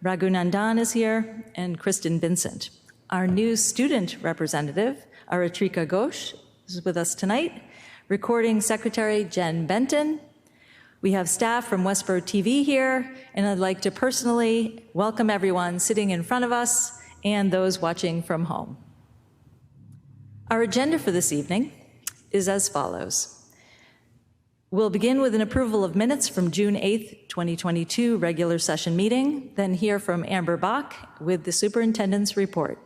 Raghunandan is here, and Kristen Vincent. Our new student representative, Aratrika Ghosh, is with us tonight. Recording secretary, Jen Benton. We have staff from Westborough TV here, and I'd like to personally welcome everyone sitting in front of us and those watching from home. Our agenda for this evening is as follows. We'll begin with an approval of minutes from June 8th, 2022 regular session meeting, then hear from Amber Bach with the superintendent's report,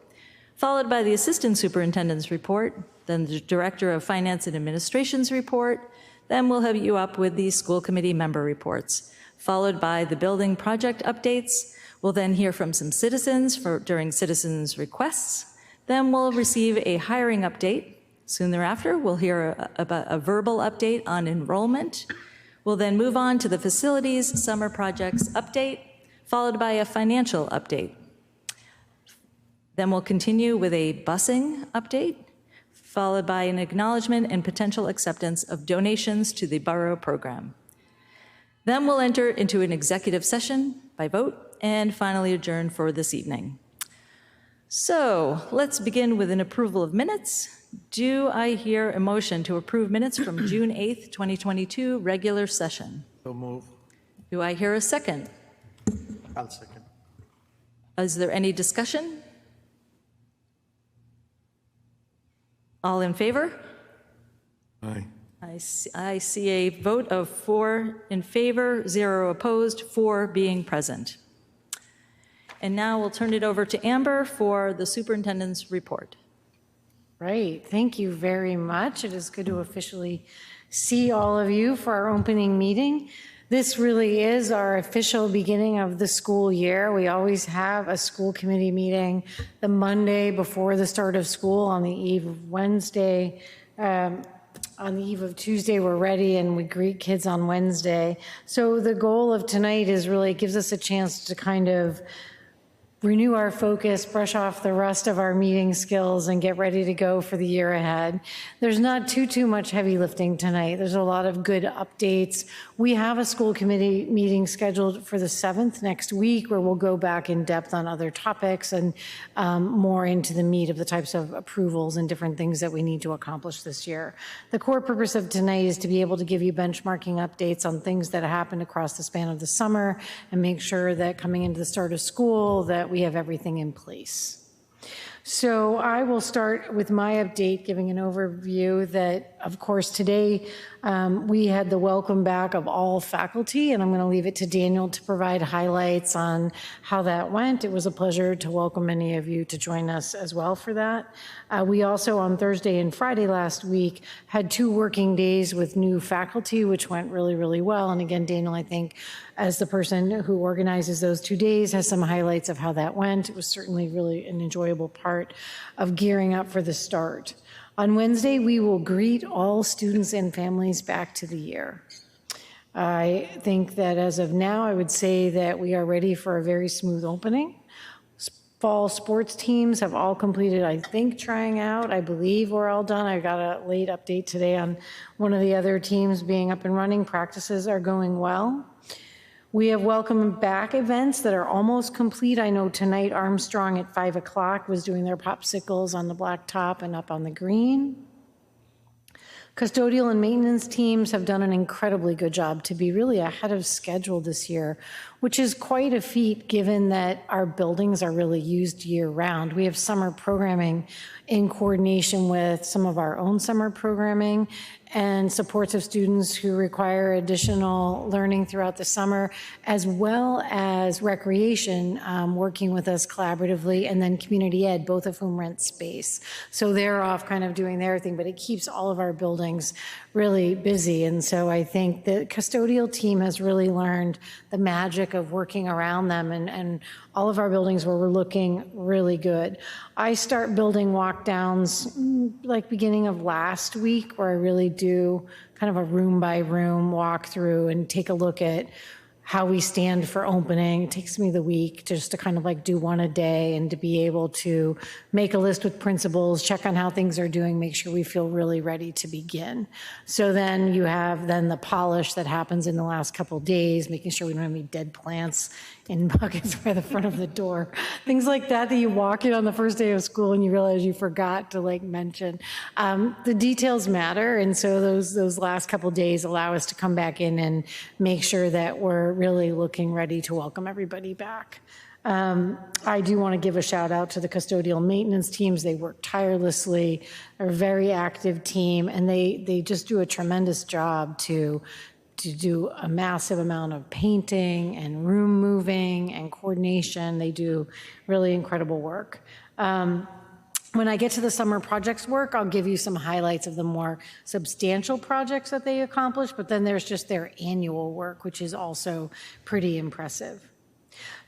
followed by the assistant superintendent's report, then the director of finance and administration's report, then we'll have you up with the school committee member reports, followed by the building project updates. We'll then hear from some citizens during citizens' requests. Then we'll receive a hiring update. Soon thereafter, we'll hear about a verbal update on enrollment. We'll then move on to the facilities summer projects update, followed by a financial update. Then we'll continue with a busing update, followed by an acknowledgement and potential acceptance of donations to the Borough program. Then we'll enter into an executive session by vote and finally adjourn for this evening. So let's begin with an approval of minutes. Do I hear a motion to approve minutes from June 8th, 2022 regular session? So move. Do I hear a second? I'll second. Is there any discussion? All in favor? Aye. I see a vote of 4 in favor, 0 opposed, 4 being present. And now we'll turn it over to Amber for the superintendent's report. Right, thank you very much. It is good to officially see all of you for our opening meeting. This really is our official beginning of the school year. We always have a school committee meeting the Monday before the start of school on the eve of Wednesday. On the eve of Tuesday, we're ready and we greet kids on Wednesday. So the goal of tonight is really, it gives us a chance to kind of renew our focus, brush off the rust of our meeting skills, and get ready to go for the year ahead. There's not too much heavy lifting tonight. There's a lot of good updates. We have a school committee meeting scheduled for the 7th next week, where we'll go back in depth on other topics and more into the meat of the types of approvals and different things that we need to accomplish this year. The core purpose of tonight is to be able to give you benchmarking updates on things that happened across the span of the summer and make sure that coming into the start of school that we have everything in place. So I will start with my update, giving an overview that, of course, today we had the welcome back of all faculty, and I'm going to leave it to Daniel to provide highlights on how that went. It was a pleasure to welcome many of you to join us as well for that. We also, on Thursday and Friday last week, had 2 working days with new faculty, which went really well. And again, Daniel, I think, as the person who organizes those 2 days, has some highlights of how that went. It was certainly really an enjoyable part of gearing up for the start. On Wednesday, we will greet all students and families back to the year. I think that as of now, I would say that we are ready for a very smooth opening. Fall sports teams have all completed, I think, trying out. I believe we're all done. I got a late update today on one of the other teams being up and running. Practices are going well. We have welcomed back events that are almost complete. I know tonight Armstrong at 5 o'clock was doing their popsicles on the blacktop and up on the green. Custodial and maintenance teams have done an incredibly good job to be really ahead of schedule this year, which is quite a feat given that our buildings are really used year round. We have summer programming in coordination with some of our own summer programming and supports of students who require additional learning throughout the summer, as well as recreation, working with us collaboratively, and then community ed, both of whom rent space. So they're off kind of doing their thing, but it keeps all of our buildings really busy. And so I think the custodial team has really learned the magic of working around them, and all of our buildings were looking really good. I start building walk downs like beginning of last week, where I really do kind of a room by room walk through and take a look at how we stand for opening. It takes me the week just to kind of like do one a day and to be able to make a list with principals, check on how things are doing, make sure we feel really ready to begin. So then you have then the polish that happens in the last couple of days, making sure we don't have any dead plants in buckets by the front of the door. Things like that you walk in on the first day of school and you realize you forgot to like mention. The details matter, and so those last couple days allow us to come back in and make sure that we're really looking ready to welcome everybody back. I do want to give a shout out to the custodial maintenance teams. They work tirelessly. They're a very active team, and they just do a tremendous job to do a massive amount of painting and room moving and coordination. They do really incredible work. When I get to the summer projects work, I'll give you some highlights of the more substantial projects that they accomplish, but then there's just their annual work, which is also pretty impressive.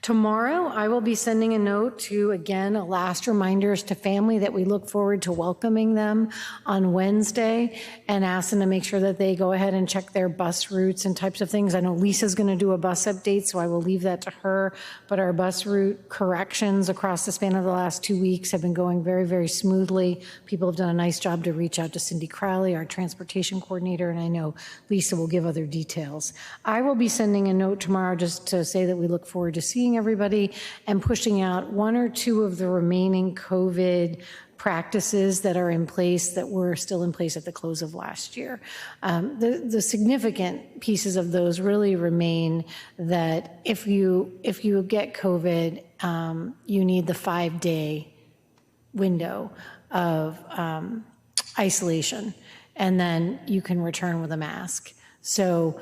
Tomorrow, I will be sending a note to, again, a last reminders to family that we look forward to welcoming them on Wednesday, and ask them to make sure that they go ahead and check their bus routes and types of things. I know Lisa's going to do a bus update, so I will leave that to her, but our bus route corrections across the span of the last 2 weeks have been going very, very smoothly. People have done a nice job to reach out to Cindy Crowley, our transportation coordinator, and I know Lisa will give other details. I will be sending a note tomorrow just to say that we look forward to seeing everybody and pushing out 1 or 2 of the remaining COVID practices that are in place that were still in place at the close of last year. The significant pieces of those really remain that if you get COVID, you need the 5-day window of isolation, and then you can return with a mask. So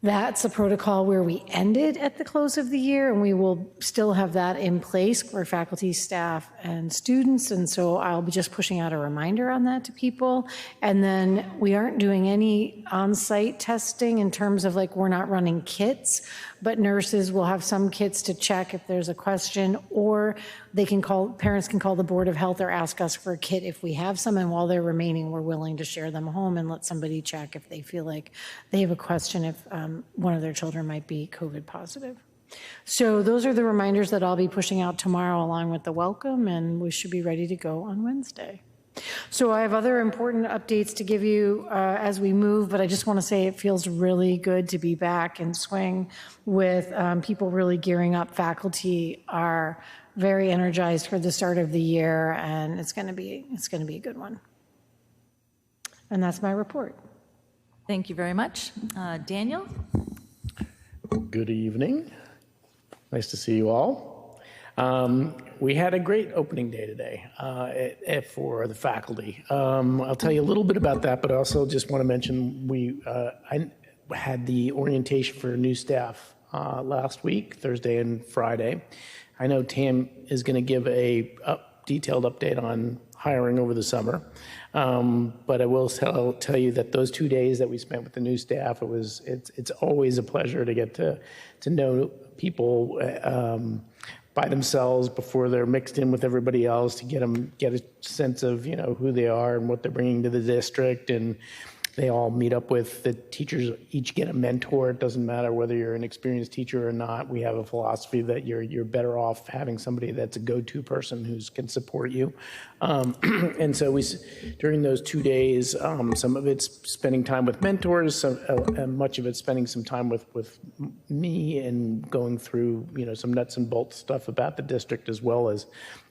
that's a protocol where we ended at the close of the year, and we will still have that in place for faculty, staff, and students. And so I'll be just pushing out a reminder on that to people. And then we aren't doing any on-site testing in terms of like, we're not running kits, but nurses will have some kits to check if there's a question, or they can call, parents can call the Board of Health or ask us for a kit if we have some, and while they're remaining, we're willing to share them home and let somebody check if they feel like they have a question if one of their children might be COVID positive. So those are the reminders that I'll be pushing out tomorrow along with the welcome, and we should be ready to go on Wednesday. So I have other important updates to give you as we move, but I just want to say it feels really good to be back in swing with people really gearing up. Faculty are very energized for the start of the year, and it's going to be a good one. And that's my report. Thank you very much. Daniel? Good evening. Nice to see you all. We had a great opening day today for the faculty. I'll tell you a little bit about that, but I also just want to mention I had the orientation for new staff last week, Thursday and Friday. I know Tam is going to give a detailed update on hiring over the summer, but I will tell you that those 2 days that we spent with the new staff, it's always a pleasure to get to know people by themselves before they're mixed in with everybody else, to get a sense of who they are and what they're bringing to the district. And they all meet up with the teachers, each get a mentor. It doesn't matter whether you're an experienced teacher or not. We have a philosophy that you're better off having somebody that's a go-to person who can support you. And so during those 2 days, some of it's spending time with mentors, and much of it's spending some time with me and going through some nuts and bolts stuff about the district, as well as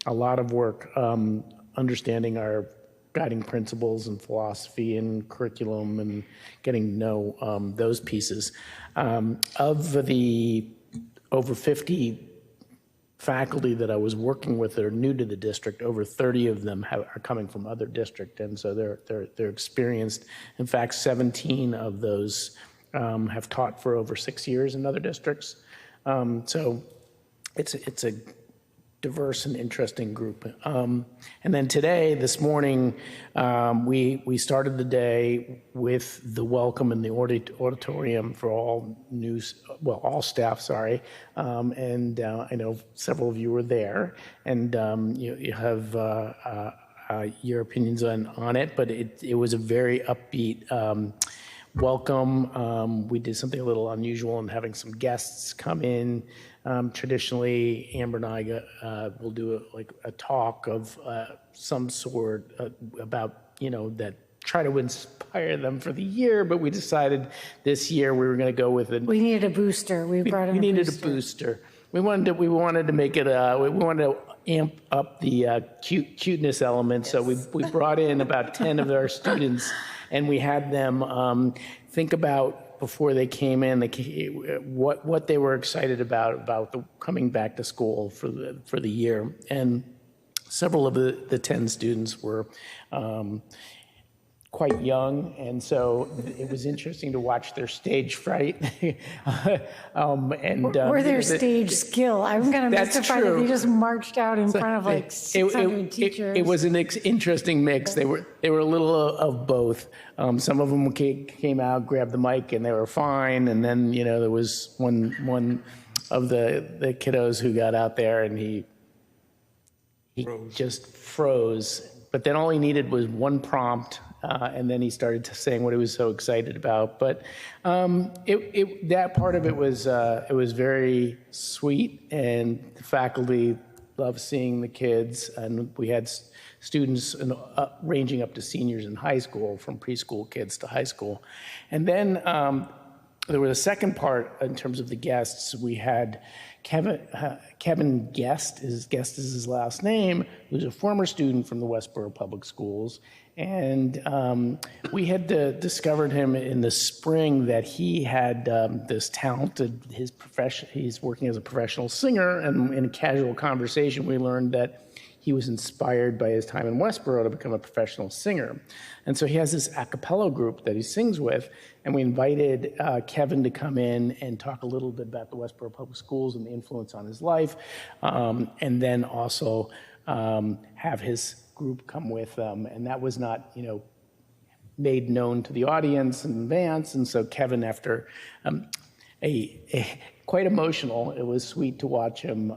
a lot of work understanding our guiding principles and philosophy and curriculum, and getting to know those pieces. Of the over 50 faculty that I was working with that are new to the district, over 30 of them are coming from other districts, and so they're experienced. In fact, 17 of those have taught for over 6 years in other districts. So it's a diverse and interesting group. And then this morning, we started the day with the welcome in the auditorium for all staff, sorry. And I know several of you were there, and you have your opinions on it, but it was a very upbeat welcome. We did something a little unusual in having some guests come in. Traditionally, Amber and I will do a talk of some sort about that try to inspire them for the year, but we decided this year we were going to go with it. We needed a booster. We brought in We a needed booster. a booster. We wanted to make it. We wanted to amp up the cuteness element. So we brought in about 10 of our students, and we had them think about before they came in what they were excited about coming back to school for the year. And several of the 10 students were quite young, and so it was interesting to watch their stage fright. Or their stage skill. I'm kind of mystified that they just marched out in front of like 600 teachers. It was an interesting mix. They were a little of both. Some of them came out, grabbed the mic, and they were fine. And then there was one of the kiddos who got out there, and he just froze. But then all he needed was one prompt. And then he started saying what he was so excited about. But that part of it was very sweet, and the faculty loved seeing the kids. And we had students ranging up to seniors in high school, from preschool kids to high school. And then there was a second part in terms of the guests. We had Kevin Guest is his last name, who's a former student from the Westborough Public Schools. And we had discovered him in the spring that he had this talented, he's working as a professional singer, and in a casual conversation we learned that he was inspired by his time in Westborough to become a professional singer. And so he has this a cappella group that he sings with, and we invited Kevin to come in and talk a little bit about the Westborough Public Schools and the influence on his life, and then also have his group come with them. And that was not, made known to the audience in advance. And so Kevin, after quite emotional, it was sweet to watch him.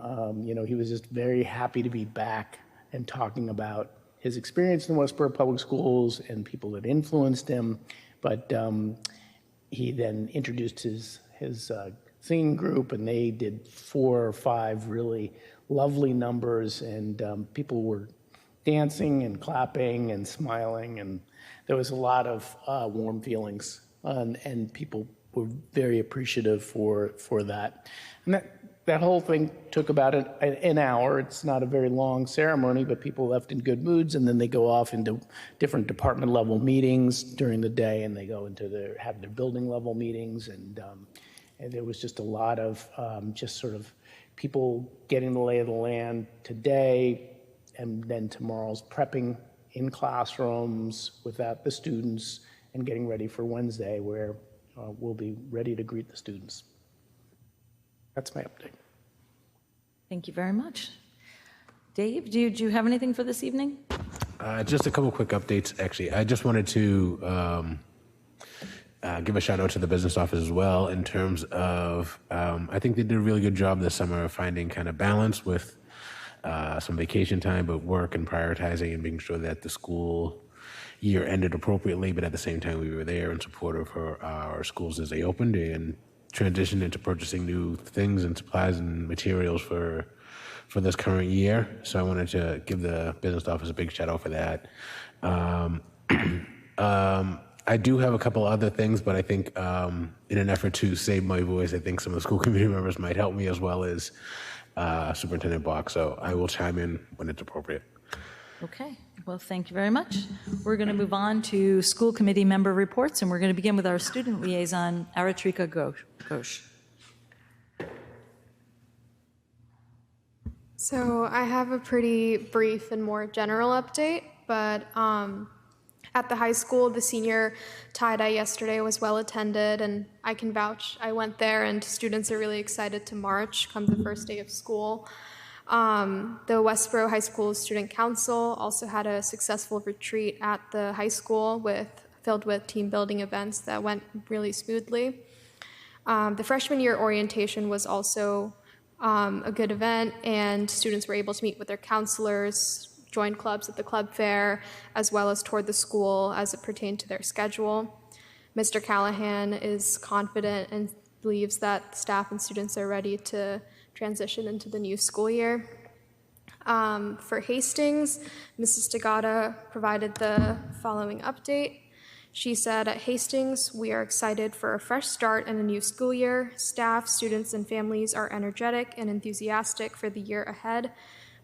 He was just very happy to be back and talking about his experience in the Westborough Public Schools and people that influenced him. But he then introduced his singing group, and they did 4 or 5 really lovely numbers, and people were dancing and clapping and smiling, and there was a lot of warm feelings, and people were very appreciative for that. And that whole thing took about an hour. It's not a very long ceremony, but people left in good moods, and then they go off into different department level meetings during the day, and they go into have their building level meetings, and there was just a lot of just sort of people getting the lay of the land today, and then tomorrow's prepping in classrooms without the students, and getting ready for Wednesday, where we'll be ready to greet the students. That's my update. Thank you very much. Dave, do you have anything for this evening? Just a couple quick updates, actually. I just wanted to give a shout out to the business office as well in terms of, I think they did a really good job this summer of finding kind of balance with some vacation time, but work and prioritizing and making sure that the school year ended appropriately, but at the same time we were there in support of our schools as they opened and transitioned into purchasing new things and supplies and materials for this current year. So I wanted to give the business office a big shout out for that. I do have a couple other things, but I think in an effort to save my voice, I think some of the school committee members might help me, as well as Superintendent Bach. So I will chime in when it's appropriate. Okay, well, thank you very much. We're going to move on to school committee member reports, and we're going to begin with our student liaison, Aratrika Ghosh. So I have a pretty brief and more general update, but at the high school, the senior tie-dye yesterday was well attended, and I can vouch. I went there, and students are really excited to march come the first day of school. The Westborough High School Student Council also had a successful retreat at the high school filled with team building events that went really smoothly. The freshman year orientation was also a good event, and students were able to meet with their counselors, join clubs at the club fair, as well as tour the school as it pertained to their schedule. Mr. Callahan is confident and believes that staff and students are ready to transition into the new school year. For Hastings, Mrs. Tagata provided the following update. She said, at Hastings, we are excited for a fresh start and a new school year. Staff, students, and families are energetic and enthusiastic for the year ahead.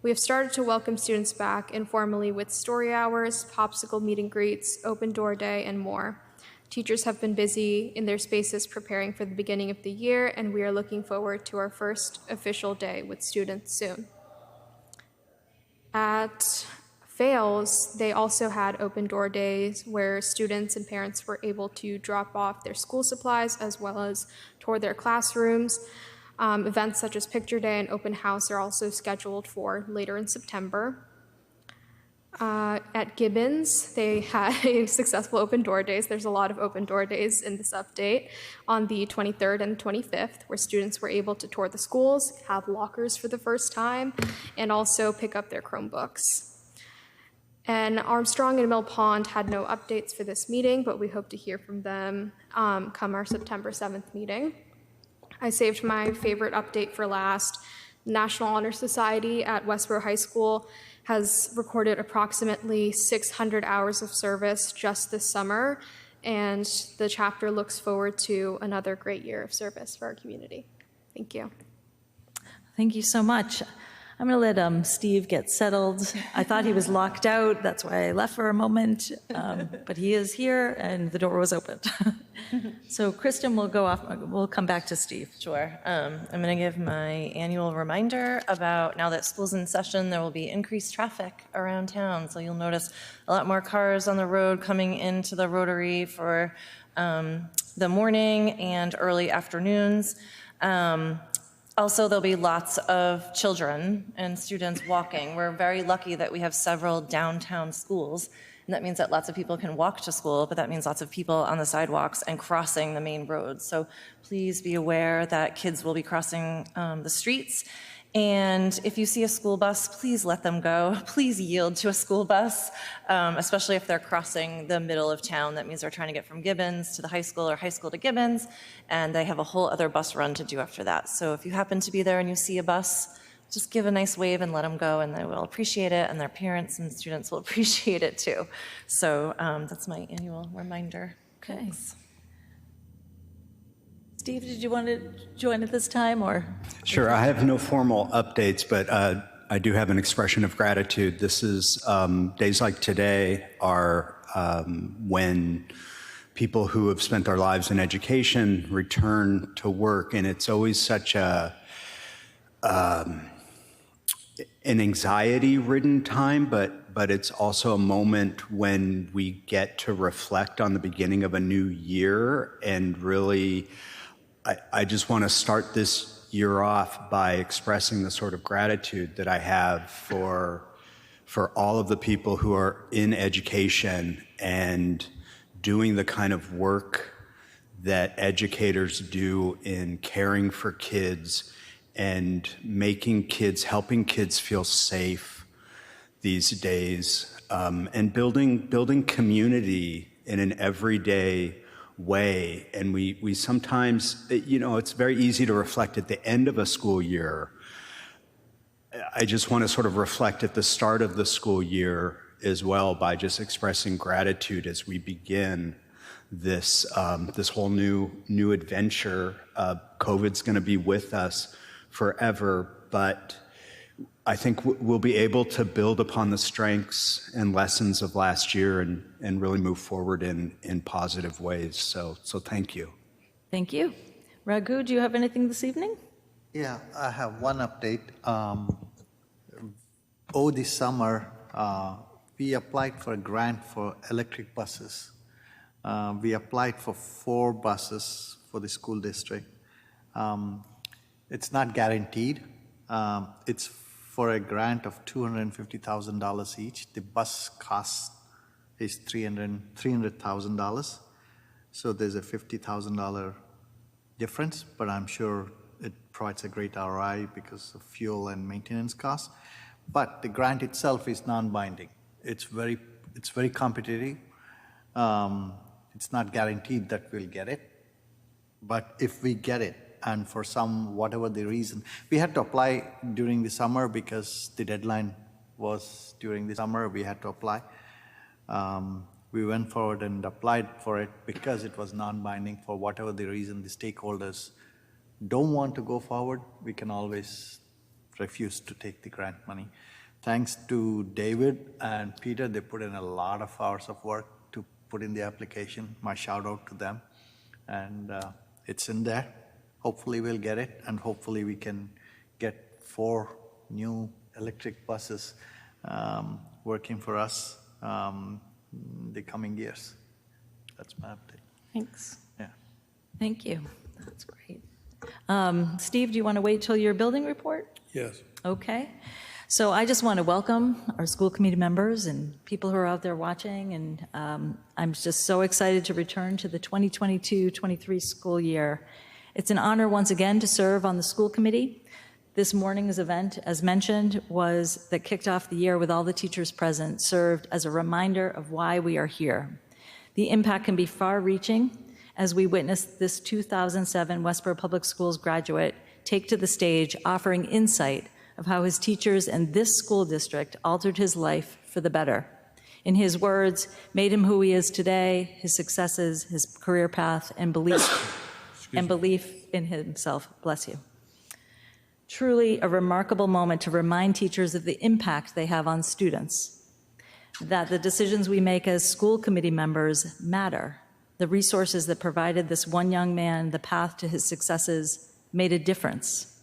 We have started to welcome students back informally with story hours, popsicle meet and greets, open door day, and more. Teachers have been busy in their spaces preparing for the beginning of the year, and we are looking forward to our first official day with students soon. At Fails, they also had open door days where students and parents were able to drop off their school supplies as well as tour their classrooms. Events such as Picture Day and Open House are also scheduled for later in September. At Gibbons, they had a successful open door days. There's a lot of open door days in this update on the 23rd and 25th, where students were able to tour the schools, have lockers for the first time, and also pick up their Chromebooks. And Armstrong and Mill Pond had no updates for this meeting, but we hope to hear from them come our September 7th meeting. I saved my favorite update for last. National Honor Society at Westborough High School has recorded approximately 600 hours of service just this summer, and the chapter looks forward to another great year of service for our community. Thank you. Thank you so much. I'm going to let Steve get settled. I thought he was locked out. That's why I left for a moment. But he is here, and the door was opened. So Kristen will go off. We'll come back to Steve. Sure. I'm going to give my annual reminder about now that school's in session, there will be increased traffic around town. So you'll notice a lot more cars on the road coming into the Rotary for the morning and early afternoons. Also, there'll be lots of children and students walking. We're very lucky that we have several downtown schools, and that means that lots of people can walk to school, but that means lots of people on the sidewalks and crossing the main roads. So please be aware that kids will be crossing the streets. And if you see a school bus, please let them go. Please yield to a school bus, especially if they're crossing the middle of town. That means they're trying to get from Gibbons to the high school or high school to Gibbons, and they have a whole other bus run to do after that. So if you happen to be there and you see a bus, just give a nice wave and let them go, and they will appreciate it, and their parents and students will appreciate it too. So that's my annual reminder. Okay. Thanks. Steve, did you want to join at this time, or? Sure. I have no formal updates, but I do have an expression of gratitude. This is days like today are when people who have spent their lives in education return to work, and it's always such an anxiety-ridden time, but it's also a moment when we get to reflect on the beginning of a new year. And really, I just want to start this year off by expressing the sort of gratitude that I have for all of the people who are in education and doing the kind of work that educators do in caring for kids and helping kids feel safe these days, and building community in an everyday way. And we sometimes, it's very easy to reflect at the end of a school year. I just want to sort of reflect at the start of the school year as well by just expressing gratitude as we begin this whole new adventure. COVID's going to be with us forever, but I think we'll be able to build upon the strengths and lessons of last year and really move forward in positive ways. So thank you. Thank you. Raghu, do you have anything this evening? Yeah, I have one update. This summer, we applied for a grant for electric buses. We applied for 4 buses for the school district. It's not guaranteed. It's for a grant of $250,000 each. The bus cost is $300,000. So there's a $50,000 difference, but I'm sure it provides a great ROI because of fuel and maintenance costs. But the grant itself is non-binding. It's very competitive. It's not guaranteed that we'll get it, but if we get it, and for whatever the reason, we had to apply during the summer because the deadline was during the summer. We had to apply. we went forward and applied for it because it was non-binding. For whatever the reason the stakeholders don't want to go forward, we can always refuse to take the grant money. Thanks to David and Peter, they put in a lot of hours of work to put in the application. My shout out to them. And it's in there. Hopefully we'll get it, and hopefully we can get 4 new electric buses working for us the coming years. That's my update. Thanks. Yeah. Thank you. That's great. Steve, do you want to wait till your building report? Yes. Okay. So I just want to welcome our school committee members and people who are out there watching, and I'm just so excited to return to the 2022-23 school year. It's an honor once again to serve on the school committee. This morning's event, as mentioned, that kicked off the year with all the teachers present, served as a reminder of why we are here. The impact can be far-reaching as we witnessed this 2007 Westborough Public Schools graduate take to the stage, offering insight of how his teachers and this school district altered his life for the better. In his words, made him who he is today, his successes, his career path, and belief in himself. Bless you. Truly a remarkable moment to remind teachers of the impact they have on students, that the decisions we make as school committee members matter. The resources that provided this one young man the path to his successes made a difference.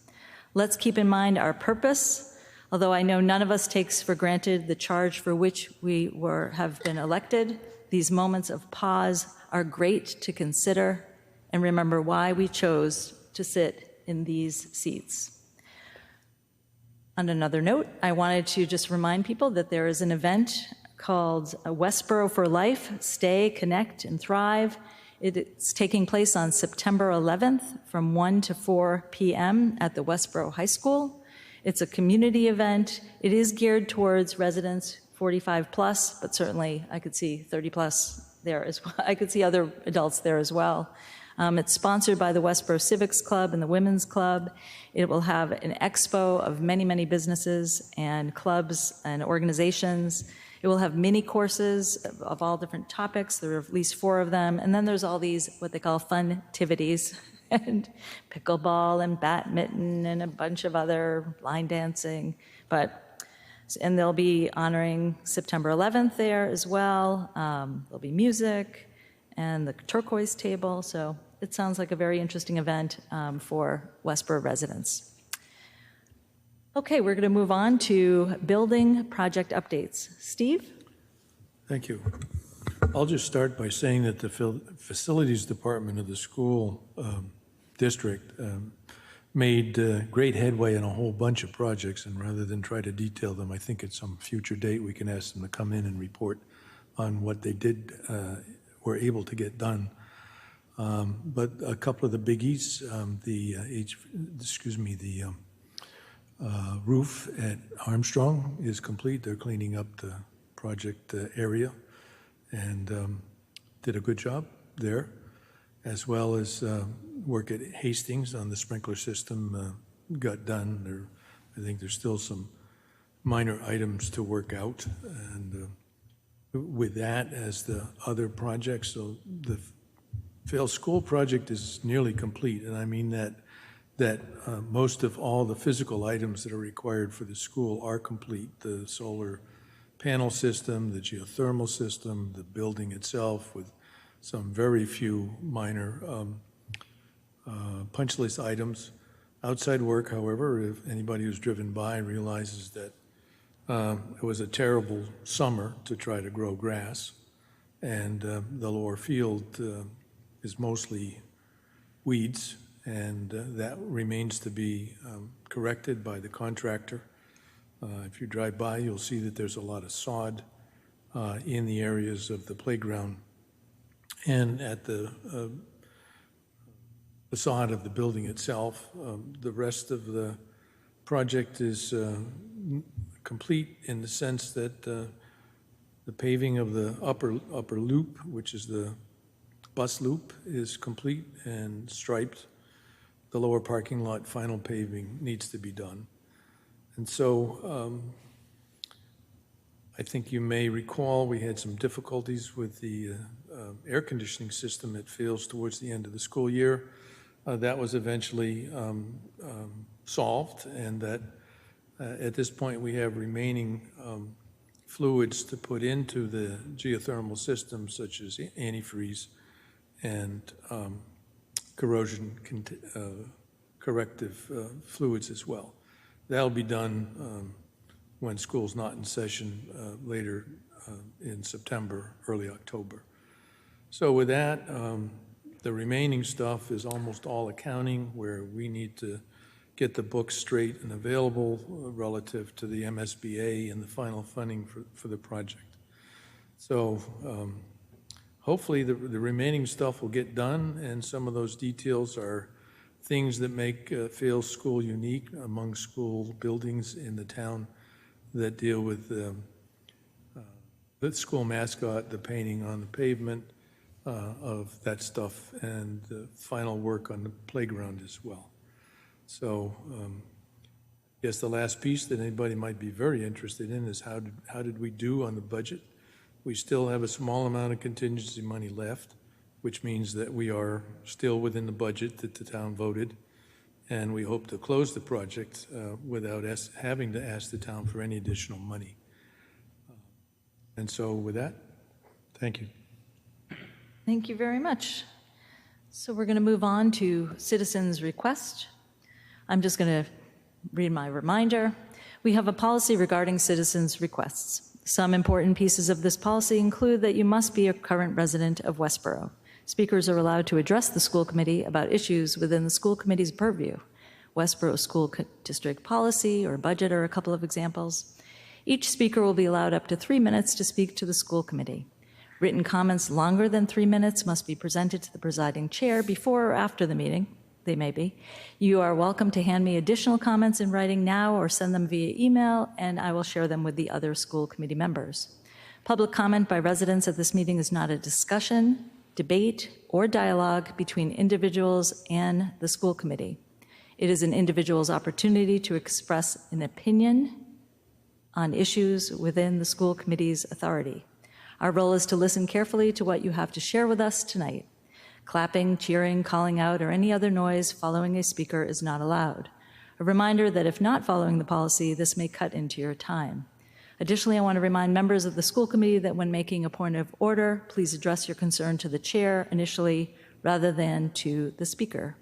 Let's keep in mind our purpose, although I know none of us takes for granted the charge for which we have been elected. These moments of pause are great to consider and remember why we chose to sit in these seats. On another note, I wanted to just remind people that there is an event called Westborough for Life, Stay, Connect, and Thrive. It's taking place on September 11th from 1 to 4 p.m. at the Westborough High School. It's a community event. It is geared towards residents 45 plus, but certainly I could see 30 plus there as well. I could see other adults there as well. It's sponsored by the Westborough Civics Club and the Women's Club. It will have an expo of many, many businesses and clubs and organizations. It will have mini courses of all different topics. There are at least 4 of them. And then there's all these, what they call fun-tivities, and pickleball and badminton and a bunch of other line dancing. And they'll be honoring September 11th there as well. There'll be music and the turquoise table. So it sounds like a very interesting event for Westborough residents. Okay, we're going to move on to building project updates. Steve? Thank you. I'll just start by saying that the facilities department of the school district made great headway in a whole bunch of projects, and rather than try to detail them, I think at some future date we can ask them to come in and report on what they were able to get done. But a couple of the biggies, the roof at Armstrong is complete. They're cleaning up the project area and did a good job there, as well as work at Hastings on the sprinkler system got done. I think there's still some minor items to work out. And with that as the other projects, so the Vail School project is nearly complete. And I mean that most of all the physical items that are required for the school are complete. The solar panel system, the geothermal system, the building itself, with some very few minor punch list items. Outside work, however, if anybody who's driven by realizes that it was a terrible summer to try to grow grass, and the lower field is mostly weeds, and that remains to be corrected by the contractor. If you drive by, you'll see that there's a lot of sod in the areas of the playground and at the facade of the building itself. The rest of the project is complete in the sense that the paving of the upper loop, which is the bus loop, is complete and striped. The lower parking lot final paving needs to be done. And so I think you may recall we had some difficulties with the air conditioning system at Fields towards the end of the school year. That was eventually solved, and that at this point we have remaining fluids to put into the geothermal system, such as antifreeze and corrosion corrective fluids as well. That'll be done when school's not in session later in September, early October. So with that, the remaining stuff is almost all accounting, where we need to get the books straight and available relative to the MSBA and the final funding for the project. So hopefully the remaining stuff will get done, and some of those details are things that make Fields School unique among school buildings in the town that deal with the school mascot, the painting on the pavement of that stuff, and the final work on the playground as well. So I guess the last piece that anybody might be very interested in is how did we do on the budget? We still have a small amount of contingency money left, which means that we are still within the budget that the town voted, and we hope to close the project without having to ask the town for any additional money. And so with that, thank you. Thank you very much. So we're going to move on to citizens' request. I'm just going to read my reminder. We have a policy regarding citizens' requests. Some important pieces of this policy include that you must be a current resident of Westborough. Speakers are allowed to address the school committee about issues within the school committee's purview. Westborough School District policy or budget are a couple of examples. Each speaker will be allowed up to 3 minutes to speak to the school committee. Written comments longer than 3 minutes must be presented to the presiding chair before or after the meeting. They may be. You are welcome to hand me additional comments in writing now or send them via email, and I will share them with the other school committee members. Public comment by residents at this meeting is not a discussion, debate, or dialogue between individuals and the school committee. It is an individual's opportunity to express an opinion on issues within the school committee's authority. Our role is to listen carefully to what you have to share with us tonight. Clapping, cheering, calling out, or any other noise following a speaker is not allowed. A reminder that if not following the policy, this may cut into your time. Additionally, I want to remind members of the school committee that when making a point of order, please address your concern to the chair initially rather than to the speaker.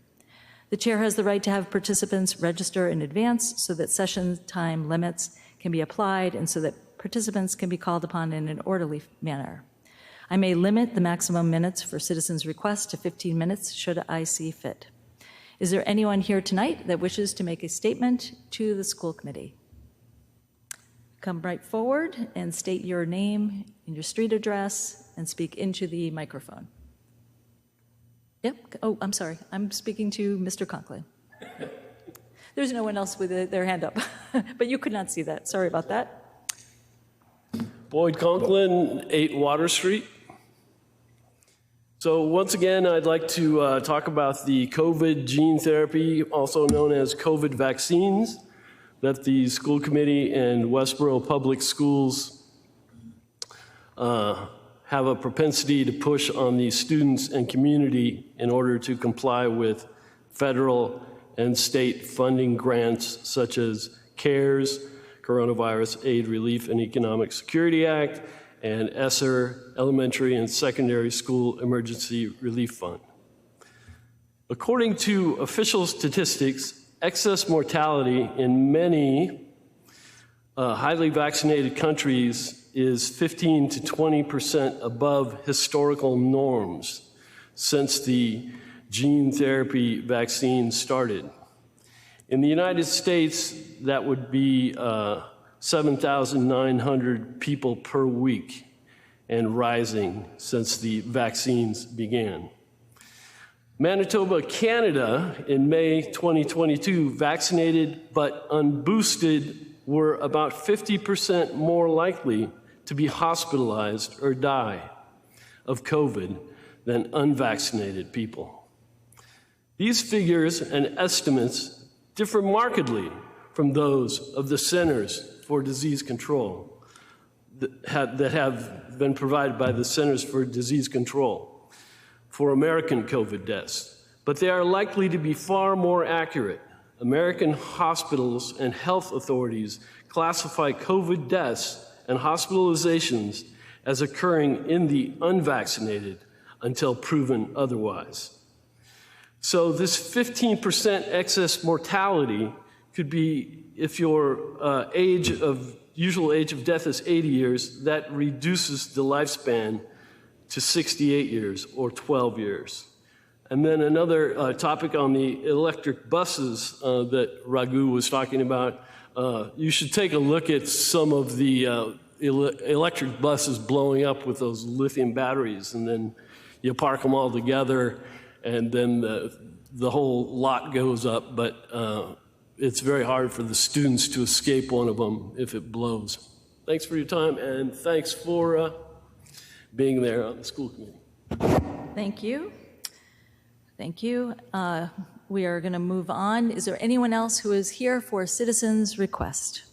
The chair has the right to have participants register in advance so that session time limits can be applied and so that participants can be called upon in an orderly manner. I may limit the maximum minutes for citizens' requests to 15 minutes should I see fit. Is there anyone here tonight that wishes to make a statement to the school committee? Come right forward and state your name and your street address and speak into the microphone. Yep. Oh, I'm sorry. I'm speaking to Mr. Conklin. There's no one else with their hand up, but you could not see that. Sorry about that. Boyd Conklin, 8 Water Street. So once again, I'd like to talk about the COVID gene therapy, also known as COVID vaccines, that the school committee and Westborough Public Schools have a propensity to push on the students and community in order to comply with federal and state funding grants such as CARES, Coronavirus Aid, Relief, and Economic Security Act, and ESSER, Elementary and Secondary School Emergency Relief Fund. According to official statistics, excess mortality in many highly vaccinated countries is 15 to 20% above historical norms since the gene therapy vaccine started. In the United States, that would be 7,900 people per week and rising since the vaccines began. Manitoba, Canada, in May 2022, vaccinated but unboosted were about 50% more likely to be hospitalized or die of COVID than unvaccinated people. These figures and estimates differ markedly from those of the Centers for Disease Control. that have been provided by the Centers for Disease Control for American COVID deaths, but they are likely to be far more accurate. American hospitals and health authorities classify COVID deaths and hospitalizations as occurring in the unvaccinated until proven otherwise. So this 15% excess mortality could be, if your usual age of death is 80 years, that reduces the lifespan to 68 years or 12 years. And then another topic on the electric buses that Raghu was talking about, you should take a look at some of the electric buses blowing up with those lithium batteries, and then you park them all together, and then the whole lot goes up, but it's very hard for the students to escape one of them if it blows. Thanks for your time, and thanks for being there on the school committee. Thank you. Thank you. We are going to move on. Is there anyone else who is here for citizens' request?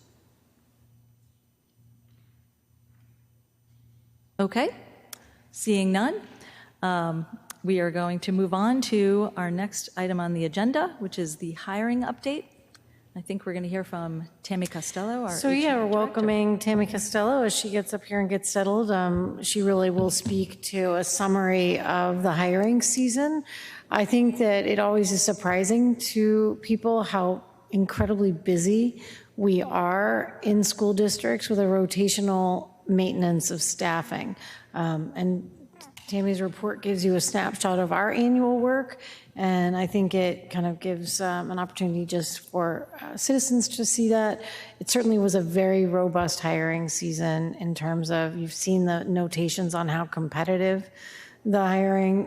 Okay. Seeing none, we are going to move on to our next item on the agenda, which is the hiring update. I think we're going to hear from Tammy Costello, our So HR yeah, we're director. welcoming Tammy Costello as she gets up here and gets settled. She really will speak to a summary of the hiring season. I think that it always is surprising to people how incredibly busy we are in school districts with a rotational maintenance of staffing. And Tammy's report gives you a snapshot of our annual work, and I think it kind of gives an opportunity just for citizens to see that. It certainly was a very robust hiring season in terms of, you've seen the notations on how competitive the hiring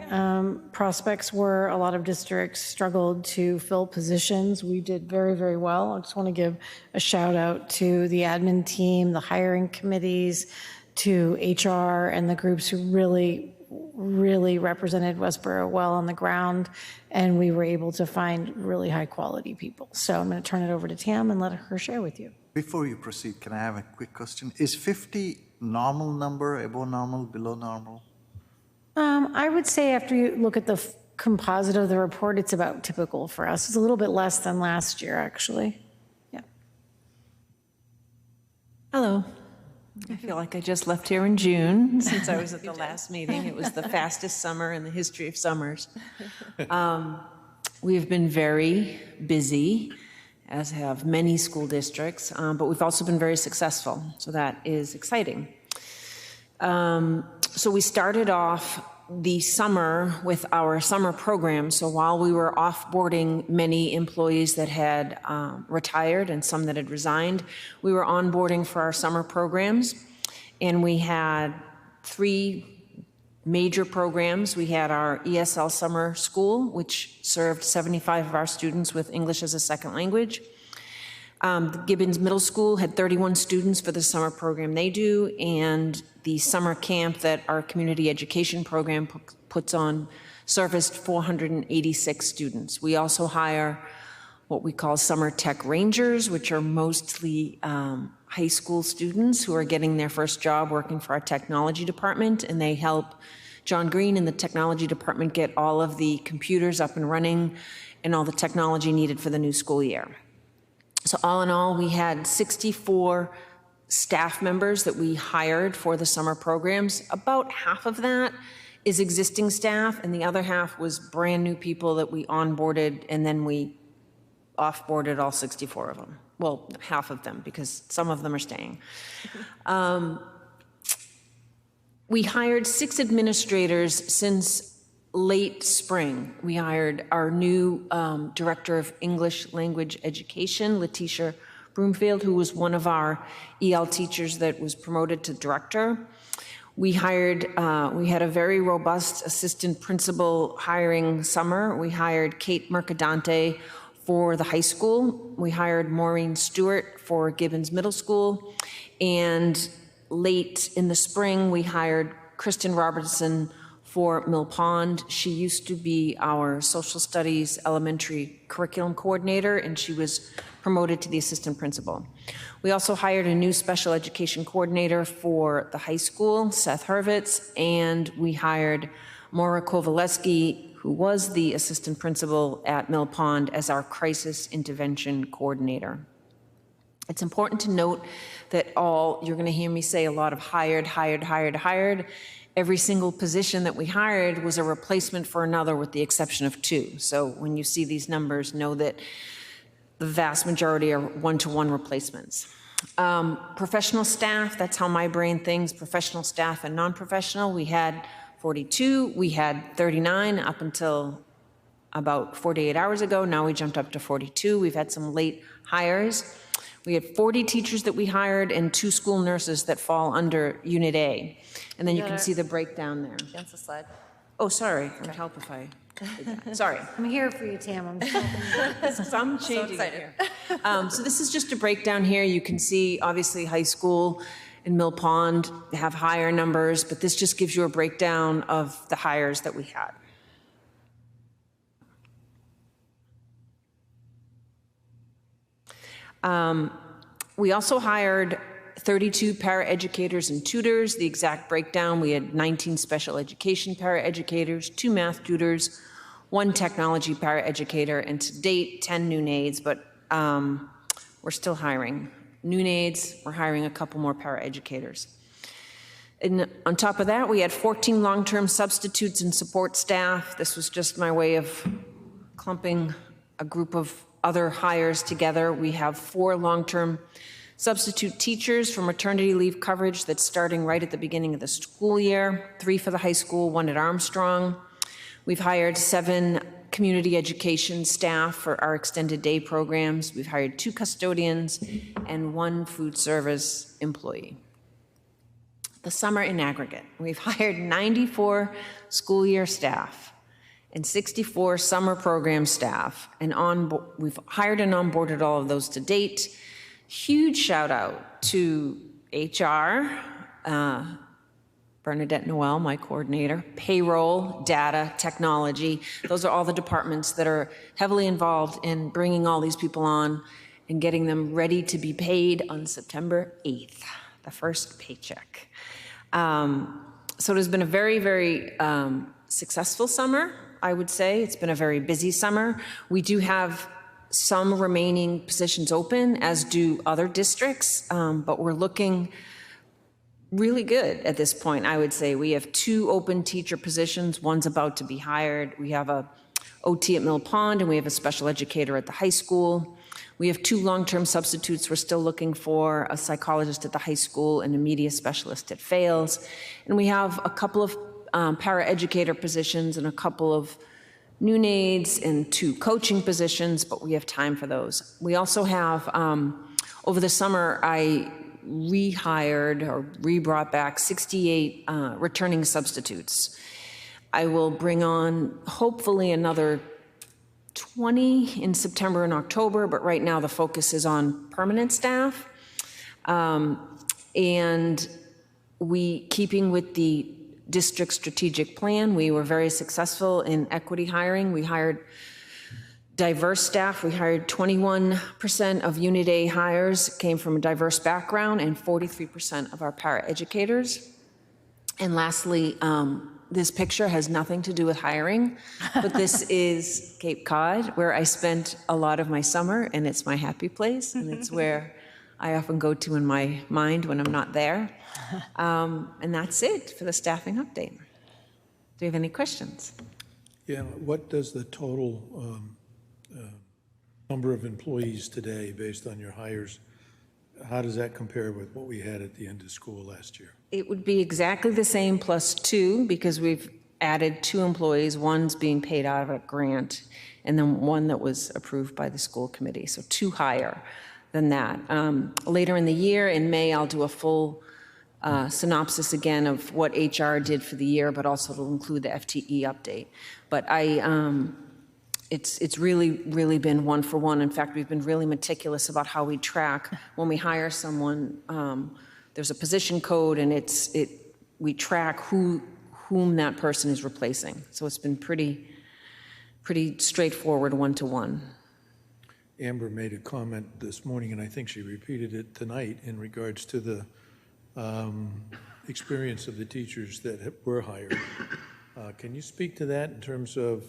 prospects were. A lot of districts struggled to fill positions. We did very, very well. I just want to give a shout out to the admin team, the hiring committees, to HR and the groups who really represented Westborough well on the ground, and we were able to find really high quality people. So I'm going to turn it over to Tam and let her share with you. Before you proceed, can I have a quick question? Is 50 normal number, above normal, below normal? I would say after you look at the composite of the report, it's about typical for us. It's a little bit less than last year, actually. Yeah. Hello. I feel like I just left here in June since I was at the last meeting. It was the fastest summer in the history of summers. We've been very busy, as have many school districts, but we've also been very successful, so that is exciting. So we started off the summer with our summer program. So while we were offboarding many employees that had retired and some that had resigned, we were onboarding for our summer programs. And we had 3 major programs. We had our ESL Summer School, which served 75 of our students with English as a second language. The Gibbons Middle School had 31 students for the summer program they do, and the summer camp that our community education program puts on serviced 486 students. We also hire what we call summer tech rangers, which are mostly high school students who are getting their first job working for our technology department, and they help John Green and the technology department get all of the computers up and running and all the technology needed for the new school year. So all in all, we had 64 staff members that we hired for the summer programs. About half of that is existing staff, and the other half was brand new people that we onboarded, and then we offboarded all 64 of them. Well, half of them, because some of them are staying. We hired 6 administrators since late spring. We hired our new director of English language education, Letitia Broomfield, who was one of our EL teachers that was promoted to director. We hired, we had a very robust assistant principal hiring summer. We hired Kate Mercadante for the high school. We hired Maureen Stewart for Gibbons Middle School. And late in the spring, we hired Kristen Robertson for Mill Pond. She used to be our social studies elementary curriculum coordinator, and she was promoted to the assistant principal. We also hired a new special education coordinator for the high school, Seth Hurwitz, and we hired Maura Kowaleski, who was the assistant principal at Mill Pond, as our crisis intervention coordinator. It's important to note that you're going to hear me say a lot of hired. Every single position that we hired was a replacement for another, with the exception of 2. So when you see these numbers, know that the vast majority are one-to-one replacements. Professional staff, that's how my brain thinks, professional staff and non-professional. We had 42, we had 39 up until about 48 hours ago. Now we jumped up to 42. We've had some late hires. We had 40 teachers that we hired and 2 school nurses that fall under Unit A. And then you can see the breakdown there. Advance the slide. Oh, sorry, it would help if I did that. Sorry. I'm here for you, Tam. I'm just helping you. I'm changing it here. So this is just a breakdown here. You can see, obviously, high school and Mill Pond have higher numbers, but this just gives you a breakdown of the hires that we had. We also hired 32 paraeducators and tutors. The exact breakdown, we had 19 special education paraeducators, 2 math tutors, 1 technology paraeducator, and to date, 10 noon aides, but we're still hiring. Noon aides, we're hiring a couple more paraeducators. And on top of that, we had 14 long-term substitutes and support staff. This was just my way of clumping a group of other hires together. We have 4 long-term substitute teachers for maternity leave coverage that's starting right at the beginning of the school year, 3 for the high school, 1 at Armstrong. We've hired 7 community education staff for our extended day programs. We've hired 2 custodians and 1 food service employee. The summer in aggregate, we've hired 94 school year staff and 64 summer program staff, and we've hired and onboarded all of those to date. Huge shout out to HR, Bernadette Noel, my coordinator, payroll, data, technology. Those are all the departments that are heavily involved in bringing all these people on and getting them ready to be paid on September 8th, the first paycheck. So it has been a very, very successful summer, I would say. It's been a very busy summer. We do have some remaining positions open, as do other districts, but we're looking really good at this point, I would say. We have 2 open teacher positions. One's about to be hired. We have a OT at Mill Pond, and we have a special educator at the high school. We have 2 long-term substitutes. We're still looking for a psychologist at the high school and a media specialist at Fales. And we have a couple of paraeducator positions and a couple of noon aides and 2 coaching positions, but we have time for those. We also have, over the summer, I rehired or rebrought back 68 returning substitutes. I will bring on hopefully another 20 in September and October, but right now the focus is on permanent staff. And keeping with the district strategic plan, we were very successful in equity hiring. We hired diverse staff. We hired 21% of Unit A hires came from a diverse background, and 43% of our paraeducators. And lastly, this picture has nothing to do with hiring, but this is Cape Cod, where I spent a lot of my summer, and it's my happy place, and it's where I often go to in my mind when I'm not there. And that's it for the staffing update. Do you have any questions? Yeah, what does the total number of employees today, based on your hires, how does that compare with what we had at the end of school last year? It would be exactly the same plus 2, because we've added 2 employees. One's being paid out of a grant, and then 1 that was approved by the school committee, so 2 higher than that. Later in the year, in May, I'll do a full synopsis again of what HR did for the year, but also to include the FTE update. But it's really, really been one for one. In fact, we've been really meticulous about how we track when we hire someone. There's a position code, and we track who whom that person is replacing. So it's been pretty straightforward one-to-one. Amber made a comment this morning, and I think she repeated it tonight in regards to the experience of the teachers that were hired. Can you speak to that in terms of,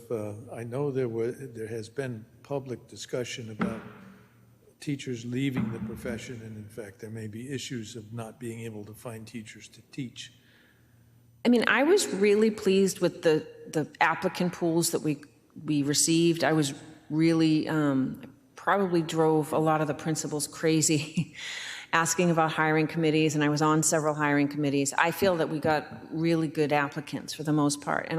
I know there has been public discussion about teachers leaving the profession, and in fact, there may be issues of not being able to find teachers to teach. I mean, I was really pleased with the applicant pools that we received. I was really, probably drove a lot of the principals crazy asking about hiring committees, and I was on several hiring committees. I feel that we got really good applicants for the most part. And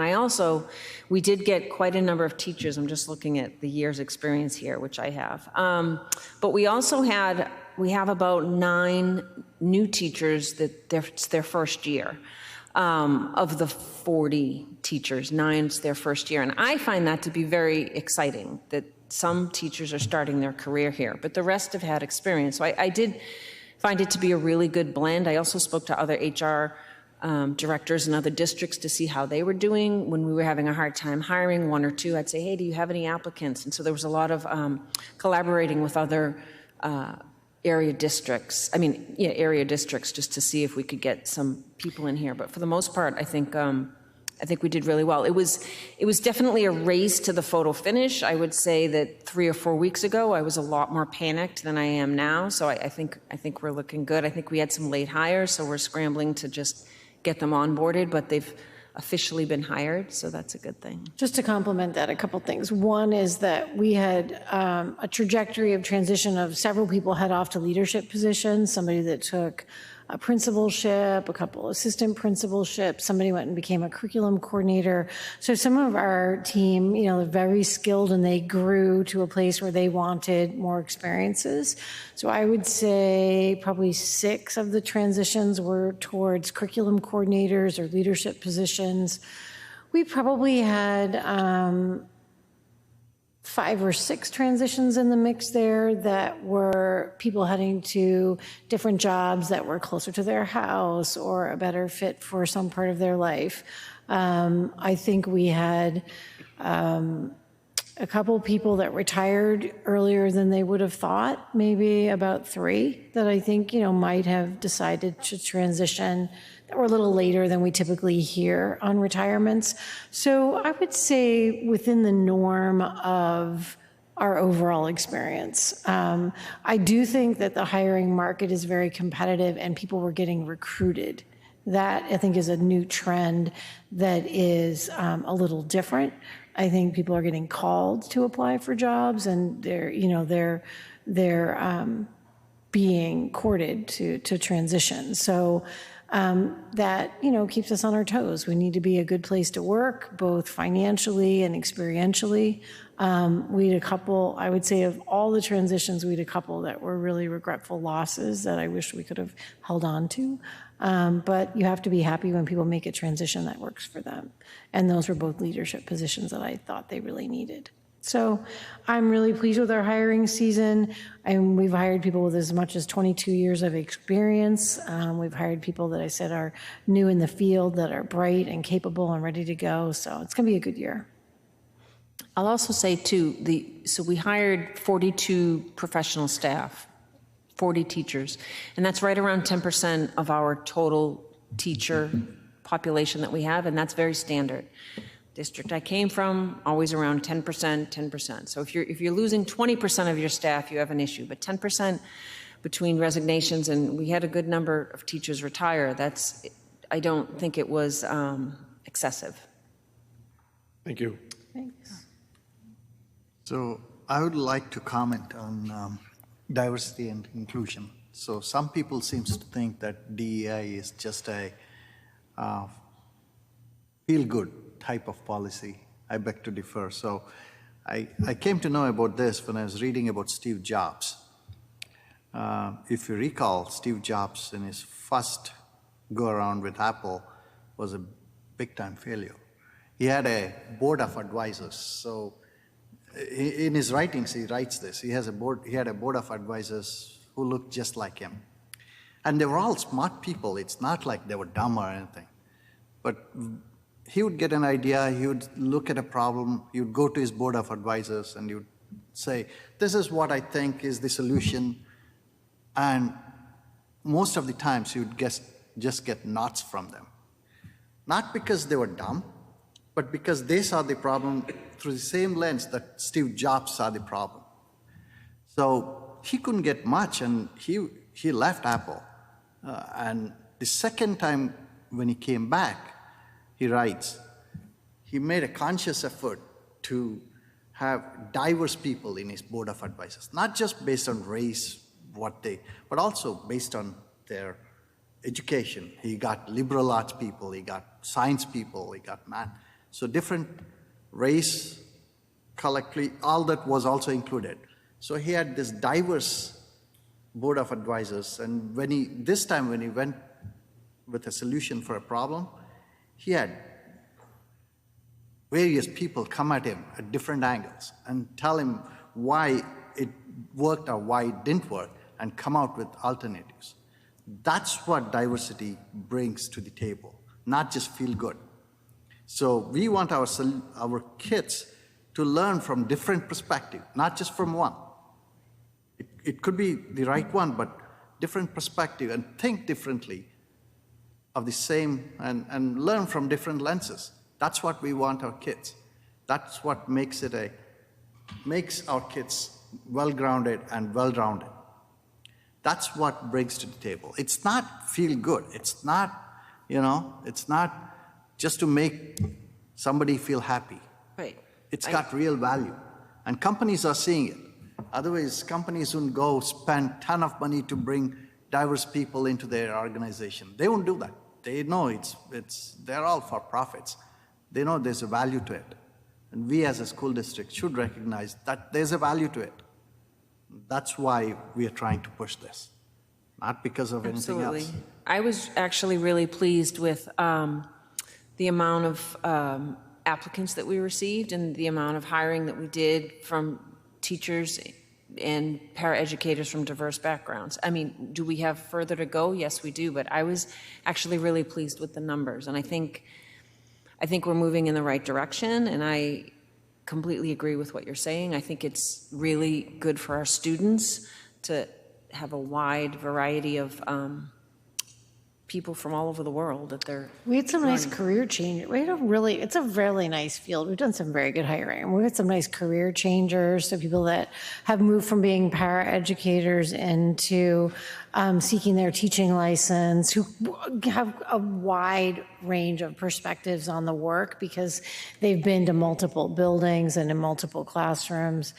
we did get quite a number of teachers. I'm just looking at the year's experience here, which I have. But we also we have about 9 new teachers that it's their first year. Of the 40 teachers, 9's their first year. And I find that to be very exciting, that some teachers are starting their career here, but the rest have had experience. So I did find it to be a really good blend. I also spoke to other HR directors in other districts to see how they were doing. When we were having a hard time hiring 1 or 2, I'd say, hey, do you have any applicants? And so there was a lot of collaborating with other area districts just to see if we could get some people in here. But for the most part, I think we did really well. It was definitely a race to the photo finish. I would say that 3 or 4 weeks ago, I was a lot more panicked than I am now. So I think we're looking good. I think we had some late hires, so we're scrambling to just get them onboarded, but they've officially been hired, so that's a good thing. Just to complement that, a couple things. One is that we had a trajectory of transition of several people head off to leadership positions, somebody that took a principalship, a couple assistant principalships, somebody went and became a curriculum coordinator. So some of our team, they're very skilled and they grew to a place where they wanted more experiences. So I would say probably 6 of the transitions were towards curriculum coordinators or leadership positions. We probably had 5 or 6 transitions in the mix there that were people heading to different jobs that were closer to their house or a better fit for some part of their life. I think we had a couple people that retired earlier than they would have thought, maybe about 3 that I think, might have decided to transition that were a little later than we typically hear on retirements. So I would say within the norm of our overall experience. I do think that the hiring market is very competitive and people were getting recruited. That, I think, is a new trend that is a little different. I think people are getting called to apply for jobs and they're being courted to transition. So that, keeps us on our toes. We need to be a good place to work, both financially and experientially. We had a couple, I would say of all the transitions, we had a couple that were really regretful losses that I wish we could have held on to. But you have to be happy when people make a transition that works for them. And those were both leadership positions that I thought they really needed. So I'm really pleased with our hiring season. And we've hired people with as much as 22 years of experience. We've hired people that I said are new in the field, that are bright and capable and ready to go. So it's going to be a good year. I'll also say, too, so we hired 42 professional staff, 40 teachers, and that's right around 10% of our total teacher population that we have, and that's very standard. District I came from, always around 10%, 10%. So if you're losing 20% of your staff, you have an issue, but 10% between resignations, and we had a good number of teachers retire, I don't think it was excessive. Thank you. Thanks. So I would like to comment on diversity and inclusion. So some people seem to think that DEI is just a feel-good type of policy. I beg to differ. So I came to know about this when I was reading about Steve Jobs. If you recall, Steve Jobs in his first go-around with Apple was a big-time failure. He had a board of advisors. So in his writings, he writes this. He had a board of advisors who looked just like him. And they were all smart people. It's not like they were dumb or anything. But he would get an idea, he would look at a problem, he would go to his board of advisors and he would say, this is what I think is the solution. And most of the times he would just get nods from them. Not because they were dumb, but because they saw the problem through the same lens that Steve Jobs saw the problem. So he couldn't get much, and he left Apple. And the second time when he came back, he writes, he made a conscious effort to have diverse people in his board of advisors, not just based on race, but also based on their education. He got liberal arts people, he got science people, he got math. So different race, collectively, all that was also included. So he had this diverse board of advisors, and this time when he went with a solution for a problem, he had various people come at him at different angles and tell him why it worked or why it didn't work, and come out with alternatives. That's what diversity brings to the table, not just feel good. So we want our kids to learn from different perspectives, not just from one. It could be the right one, but different perspective, and think differently of the same, and learn from different lenses. That's what we want our kids. That's what makes our kids well-grounded and well-rounded. That's what brings to the table. It's not feel good. It's not, it's not just to make somebody feel happy. Right. It's got real value. And companies are seeing it. Otherwise, companies wouldn't go spend a ton of money to bring diverse people into their organization. They won't do that. They know they're all for profits. They know there's a value to it. And we as a school district should recognize that there's a value to it. That's why we are trying to push this, not because of anything else. I was actually really pleased with the amount of applicants that we received and the amount of hiring that we did from teachers and paraeducators from diverse backgrounds. I mean, do we have further to go? Yes, we do, but I was actually really pleased with the numbers, and I think we're moving in the right direction, and I completely agree with what you're saying. I think it's really good for our students to have a wide variety of people from all over the world that they're We had some nice career change. It's a really nice field. We've done some very good hiring. We had some nice career changers, so people that have moved from being paraeducators into seeking their teaching license, who have a wide range of perspectives on the work because they've been to multiple buildings and in multiple classrooms,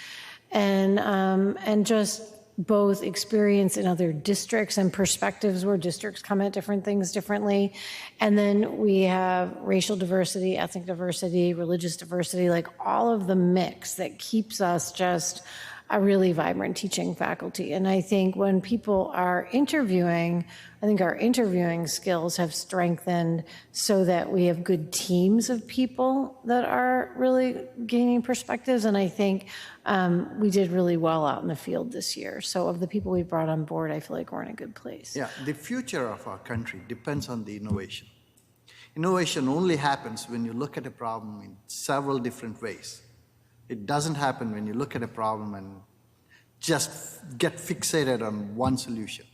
and just both experience in other districts and perspectives where districts come at different things differently. And then we have racial diversity, ethnic diversity, religious diversity, like all of the mix that keeps us just a really vibrant teaching faculty. And I think when people are interviewing, I think our interviewing skills have strengthened so that we have good teams of people that are really gaining perspectives. And I think we did really well out in the field this year. So of the people we brought on board, I feel like we're in a good place. Yeah, the future of our country depends on the innovation. Innovation only happens when you look at a problem in several different ways. It doesn't happen when you look at a problem and just get fixated on one solution.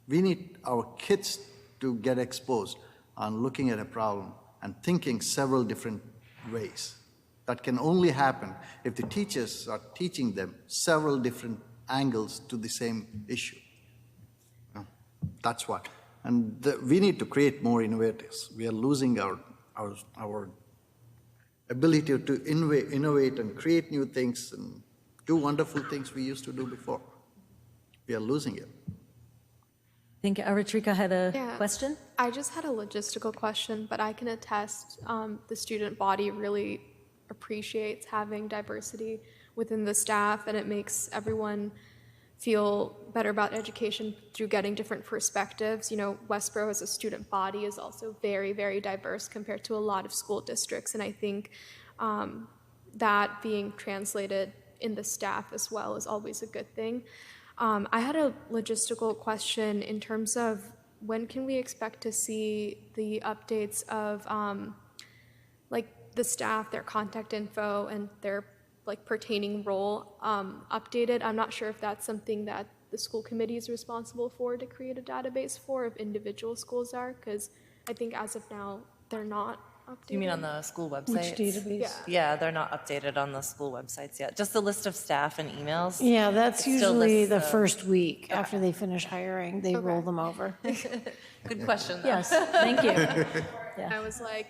We need our kids to get exposed on looking at a problem and thinking several different ways. That can only happen if the teachers are teaching them several different angles to the same issue. That's what. And we need to create more innovators. We are losing our ability to innovate and create new things and do wonderful things we used to do before. We are losing it. I think Aritrika had a question. I just had a logistical question, but I can attest the student body really appreciates having diversity within the staff, and it makes everyone feel better about education through getting different perspectives. Westborough as a student body is also very, very diverse compared to a lot of school districts, and I think that being translated in the staff as well is always a good thing. I had a logistical question in terms of when can we expect to see the updates of like the staff, their contact info, and their like pertaining role updated. I'm not sure if that's something that the school committee is responsible for to create a database for, if individual schools are, because I think as of now, they're not updated. You mean on the school websites? Which database? Yeah. Yeah, they're not updated on the school websites yet. Just the list of staff and emails. Yeah, that's It still usually lists the the- first week after they finish hiring, they roll them over. Good question, though. Yes, thank you. I was like,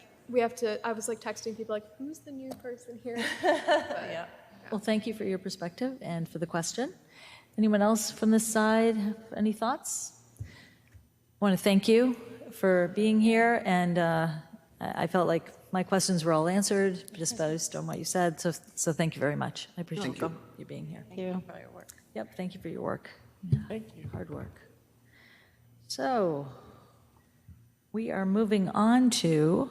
I was like texting people like, who's the new person here? Yeah. Well, thank you for your perspective and for the question. Anyone else from this side have any thoughts? I want to thank you for being here, and I felt like my questions were all answered just based on what you said, so thank you very much. I appreciate you being here. Thank you. For your work. Yep, thank you for your work. Yeah, Thank you. hard work. So we are moving on to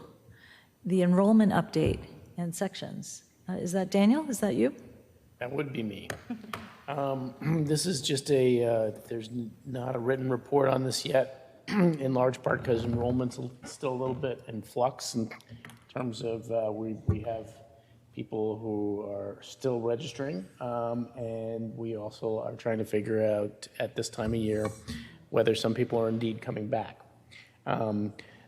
the enrollment update and sections. Is that Daniel? Is that you? That would be me. This is just there's not a written report on this yet, in large part because enrollment's still a little bit in flux in terms of we have people who are still registering, and we also are trying to figure out at this time of year whether some people are indeed coming back.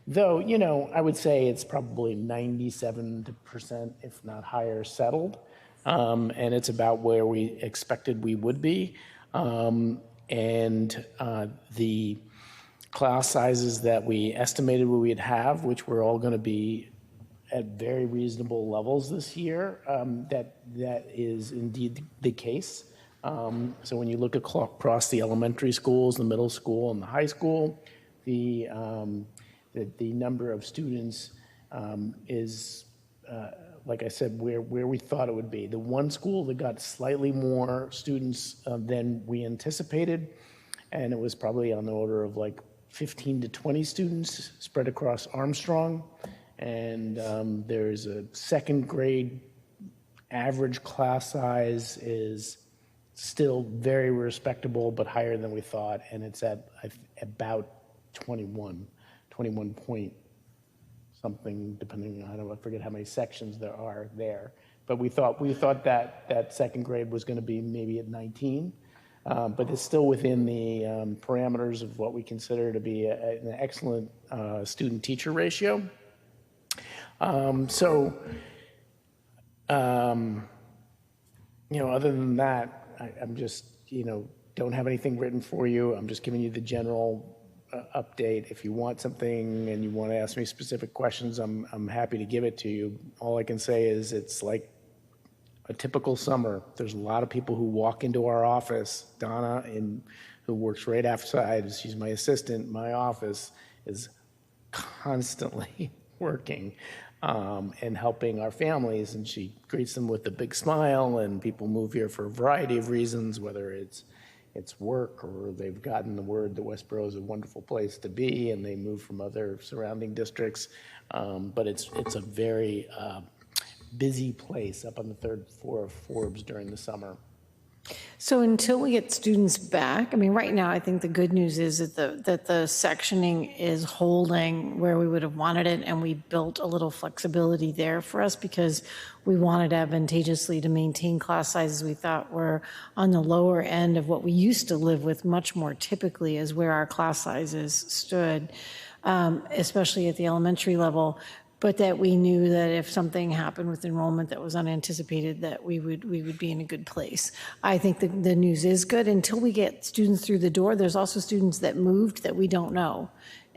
Though, I would say it's probably 97%, if not higher, settled. And it's about where we expected we would be. And the class sizes that we estimated we'd have, which were all going to be at very reasonable levels this year, that is indeed the case. So when you look across the elementary schools, the middle school, and the high school, the number of students is, like I said, where we thought it would be. The one school that got slightly more students than we anticipated, and it was probably on the order of like 15 to 20 students spread across Armstrong. And there's a second grade average class size is still very respectable, but higher than we thought, and it's at about 21 point something, depending on, I forget how many sections there are there. But we thought that second grade was going to be maybe at 19, but it's still within the parameters of what we consider to be an excellent student-teacher ratio. Other than that, I'm just, don't have anything written for you. I'm just giving you the general update. If you want something and you want to ask me specific questions, I'm happy to give it to you. All I can say is it's like a typical summer. There's a lot of people who walk into our office. Donna, who works right outside, she's my assistant. My office is constantly working and helping our families, and she greets them with a big smile, and people move here for a variety of reasons, whether it's work or they've gotten the word that Westborough is a wonderful place to be and they move from other surrounding districts. But it's a very busy place up on the third floor of Forbes during the summer. So until we get students back, right now, I think the good news is that the sectioning is holding where we would have wanted it, and we built a little flexibility there for us because we wanted advantageously to maintain class sizes we thought were on the lower end of what we used to live with much more typically as where our class sizes stood, especially at the elementary level. But that we knew that if something happened with enrollment that was unanticipated, that we would be in a good place. I think the news is good. Until we get students through the door, there's also students that moved that we don't know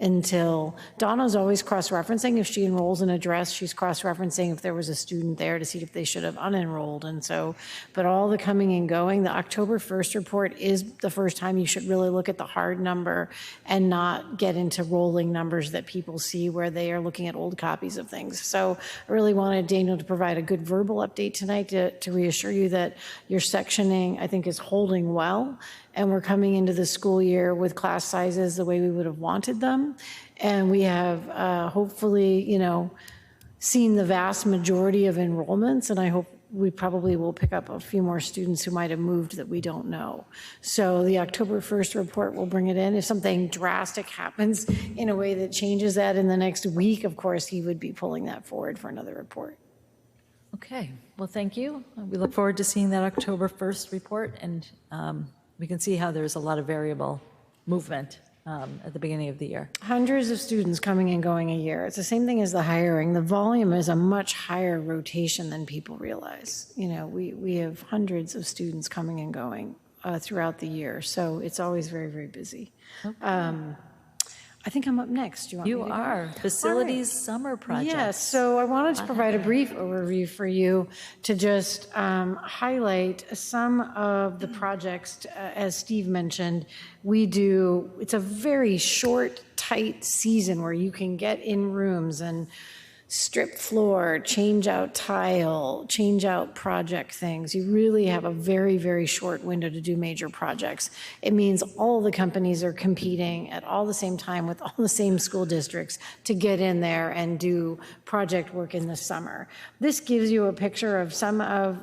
until Donna's always cross-referencing. If she enrolls in a dress, she's cross-referencing if there was a student there to see if they should have unenrolled. And so, but all the coming and going, the October 1st report is the first time you should really look at the hard number and not get into rolling numbers that people see where they are looking at old copies of things. So I really wanted Daniel to provide a good verbal update tonight to reassure you that your sectioning, I think, is holding well. And we're coming into the school year with class sizes the way we would have wanted them. And we have hopefully, seen the vast majority of enrollments. And I hope we probably will pick up a few more students who might have moved that we don't know. So the October 1st report will bring it in. If something drastic happens in a way that changes that in the next week, of course, he would be pulling that forward for another report. Okay, well, thank you. We look forward to seeing that October 1st report, and we can see how there's a lot of variable movement at the beginning of the year. Hundreds of students coming and going a year. It's the same thing as the hiring. The volume is a much higher rotation than people realize. You know, we have hundreds of students coming and going throughout the year, so it's always very, very busy. Okay. I think I'm up next. Do you want me to go? You are. Facilities Summer Project. Yes, so I wanted to provide a brief overview for you to just highlight some of the projects. As Steve mentioned, we do, it's a very short, tight season where you can get in rooms and strip floor, change out tile, change out project things. You really have a very, very short window to do major projects. It means all the companies are competing at all the same time with all the same school districts to get in there and do project work in the summer. This gives you a picture of some of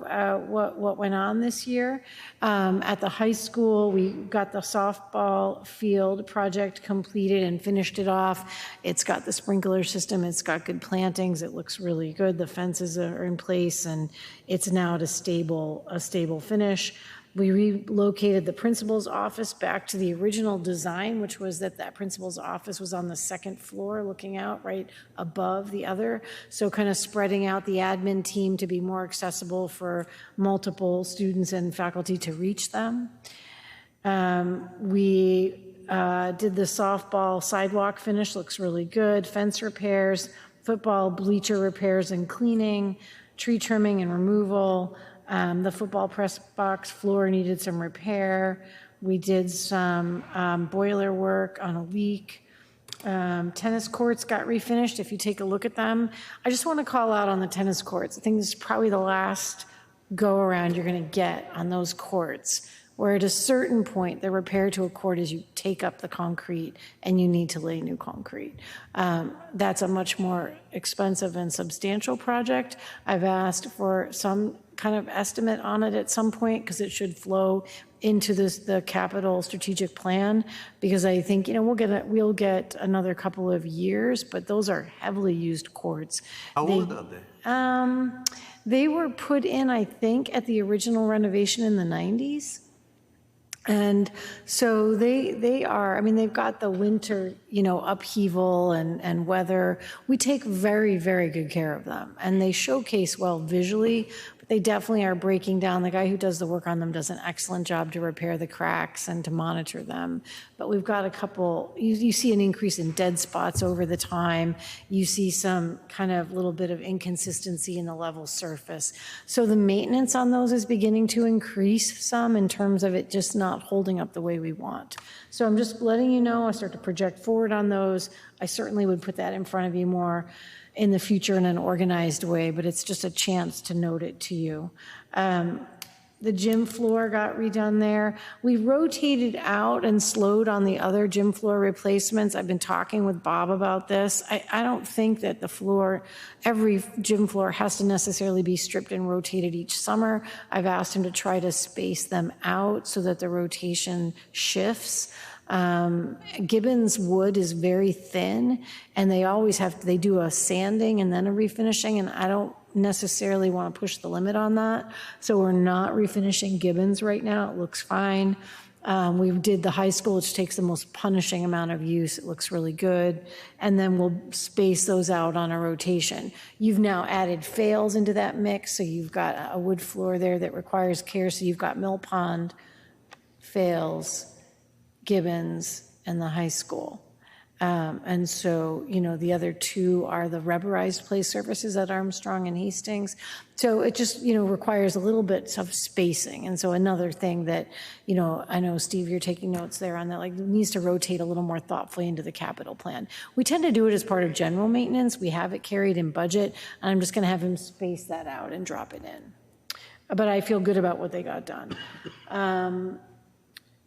what went on this year. At the high school, we got the softball field project completed and finished it off. It's got the sprinkler system, it's got good plantings, it looks really good. The fences are in place and it's now at a stable finish. We relocated the principal's office back to the original design, which was that principal's office was on the second floor looking out right above the other. So kind of spreading out the admin team to be more accessible for multiple students and faculty to reach them. We did the softball sidewalk finish, looks really good. Fence repairs, football bleacher repairs and cleaning, tree trimming and removal. The football press box floor needed some repair. We did some boiler work on a leak. Tennis courts got refinished. If you take a look at them, I just want to call out on the tennis courts. I think this is probably the last go around you're going to get on those courts, where at a certain point, the repair to a court is you take up the concrete and you need to lay new concrete. That's a much more expensive and substantial project. I've asked for some kind of estimate on it at some point because it should flow into the capital strategic plan, because I think, you know, we'll get another couple of years, but those are heavily used courts. How old are they? They were put in, I think, at the original renovation in the 90s. And so they are, I mean, they've got the winter, you know, upheaval and weather. We take very, very good care of them. And they showcase well visually, but they definitely are breaking down. The guy who does the work on them does an excellent job to repair the cracks and to monitor them. But we've got a couple, you see an increase in dead spots over the time. You see some kind of little bit of inconsistency in the level surface. So the maintenance on those is beginning to increase some in terms of it just not holding up the way we want. So I'm just letting you know, I start to project forward on those. I certainly would put that in front of you more in the future in an organized way, but it's just a chance to note it to you. The gym floor got redone there. We rotated out and slowed on the other gym floor replacements. I've been talking with Bob about this. I don't think that the floor, every gym floor has to necessarily be stripped and rotated each summer. I've asked him to try to space them out so that the rotation shifts. Gibbons wood is very thin, and they do a sanding and then a refinishing, and I don't necessarily want to push the limit on that. So we're not refinishing Gibbons right now. It looks fine. We did the high school, which takes the most punishing amount of use. It looks really good. And then we'll space those out on a rotation. You've now added fails into that mix. So you've got a wood floor there that requires care. So you've got Mill Pond, fails, Gibbons, and the high school. And so, you know, the other two are the rubberized play surfaces at Armstrong and Hastings. So it just, you know, requires a little bit of spacing. And so another thing that, you know, I know, Steve, you're taking notes there on that, like, it needs to rotate a little more thoughtfully into the capital plan. We tend to do it as part of general maintenance. We have it carried in budget, and I'm just going to have him space that out and drop it in. But I feel good about what they got done.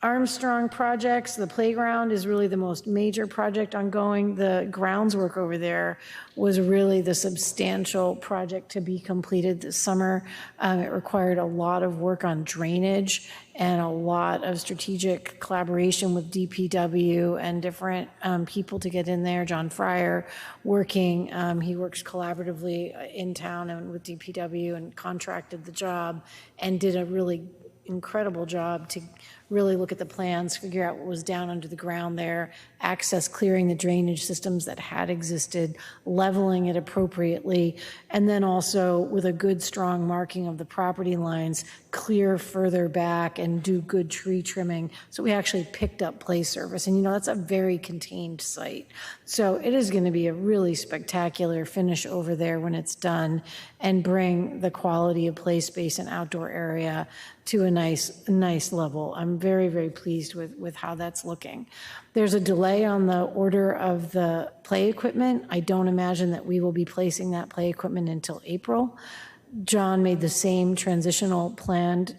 Armstrong projects, the playground is really the most major project ongoing. The grounds work over there was really the substantial project to be completed this summer. It required a lot of work on drainage and a lot of strategic collaboration with DPW and different people to get in there. John Fryer working, he works collaboratively in town and with DPW and contracted the job and did a really incredible job to really look at the plans, figure out what was down under the ground there, access clearing the drainage systems that had existed, leveling it appropriately, and then also with a good strong marking of the property lines, clear further back and do good tree trimming. So we actually picked up play surface, and that's a very contained site. So it is going to be a really spectacular finish over there when it's done and bring the quality of play space and outdoor area to a nice level. I'm very, very pleased with how that's looking. There's a delay on the order of the play equipment. I don't imagine that we will be placing that play equipment until April. John made the same transitional planned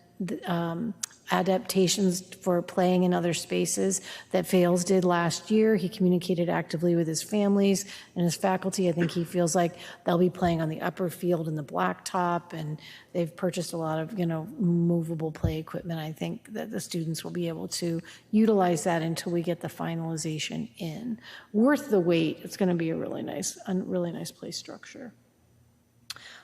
adaptations for playing in other spaces that Fales did last year. He communicated actively with his families and his faculty. I think he feels like they'll be playing on the upper field and the blacktop, and they've purchased a lot of, movable play equipment. I think that the students will be able to utilize that until we get the finalization in. Worth the wait. It's going to be a really nice play structure.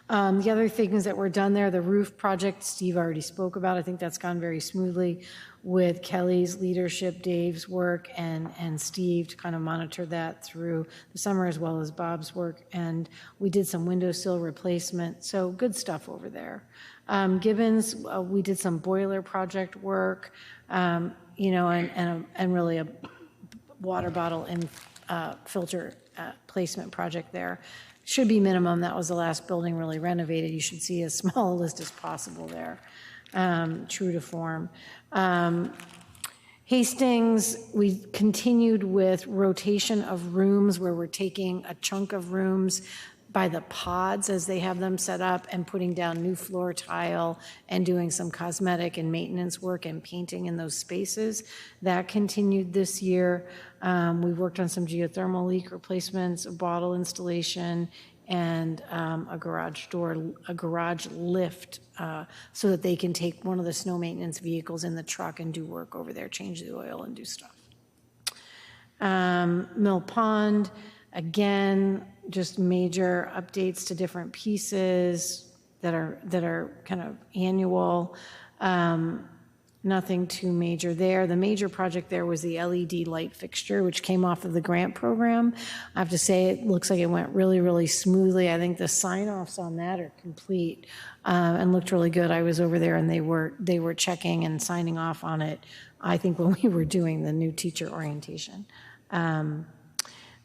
The other things that were done there, the roof project, Steve already spoke about. I think that's gone very smoothly with Kelly's leadership, Dave's work, and Steve to kind of monitor that through the summer, as well as Bob's work. And we did some windowsill replacement, so good stuff over there. Gibbons, we did some boiler project work, and really a water bottle and filter placement project there. Should be minimum. That was the last building really renovated. You should see as small a list as possible there, true to form. Hastings, we continued with rotation of rooms where we're taking a chunk of rooms by the pods as they have them set up and putting down new floor tile and doing some cosmetic and maintenance work and painting in those spaces. That continued this year. We worked on some geothermal leak replacements, a bottle installation, and a garage lift so that they can take one of the snow maintenance vehicles in the truck and do work over there, change the oil and do stuff. Mill Pond, again, just major updates to different pieces that are kind of annual. Nothing too major there. The major project there was the LED light fixture, which came off of the grant program. I have to say, it looks like it went really, really smoothly. I think the sign-offs on that are complete and looked really good. I was over there and they were checking and signing off on it, I think, when we were doing the new teacher orientation.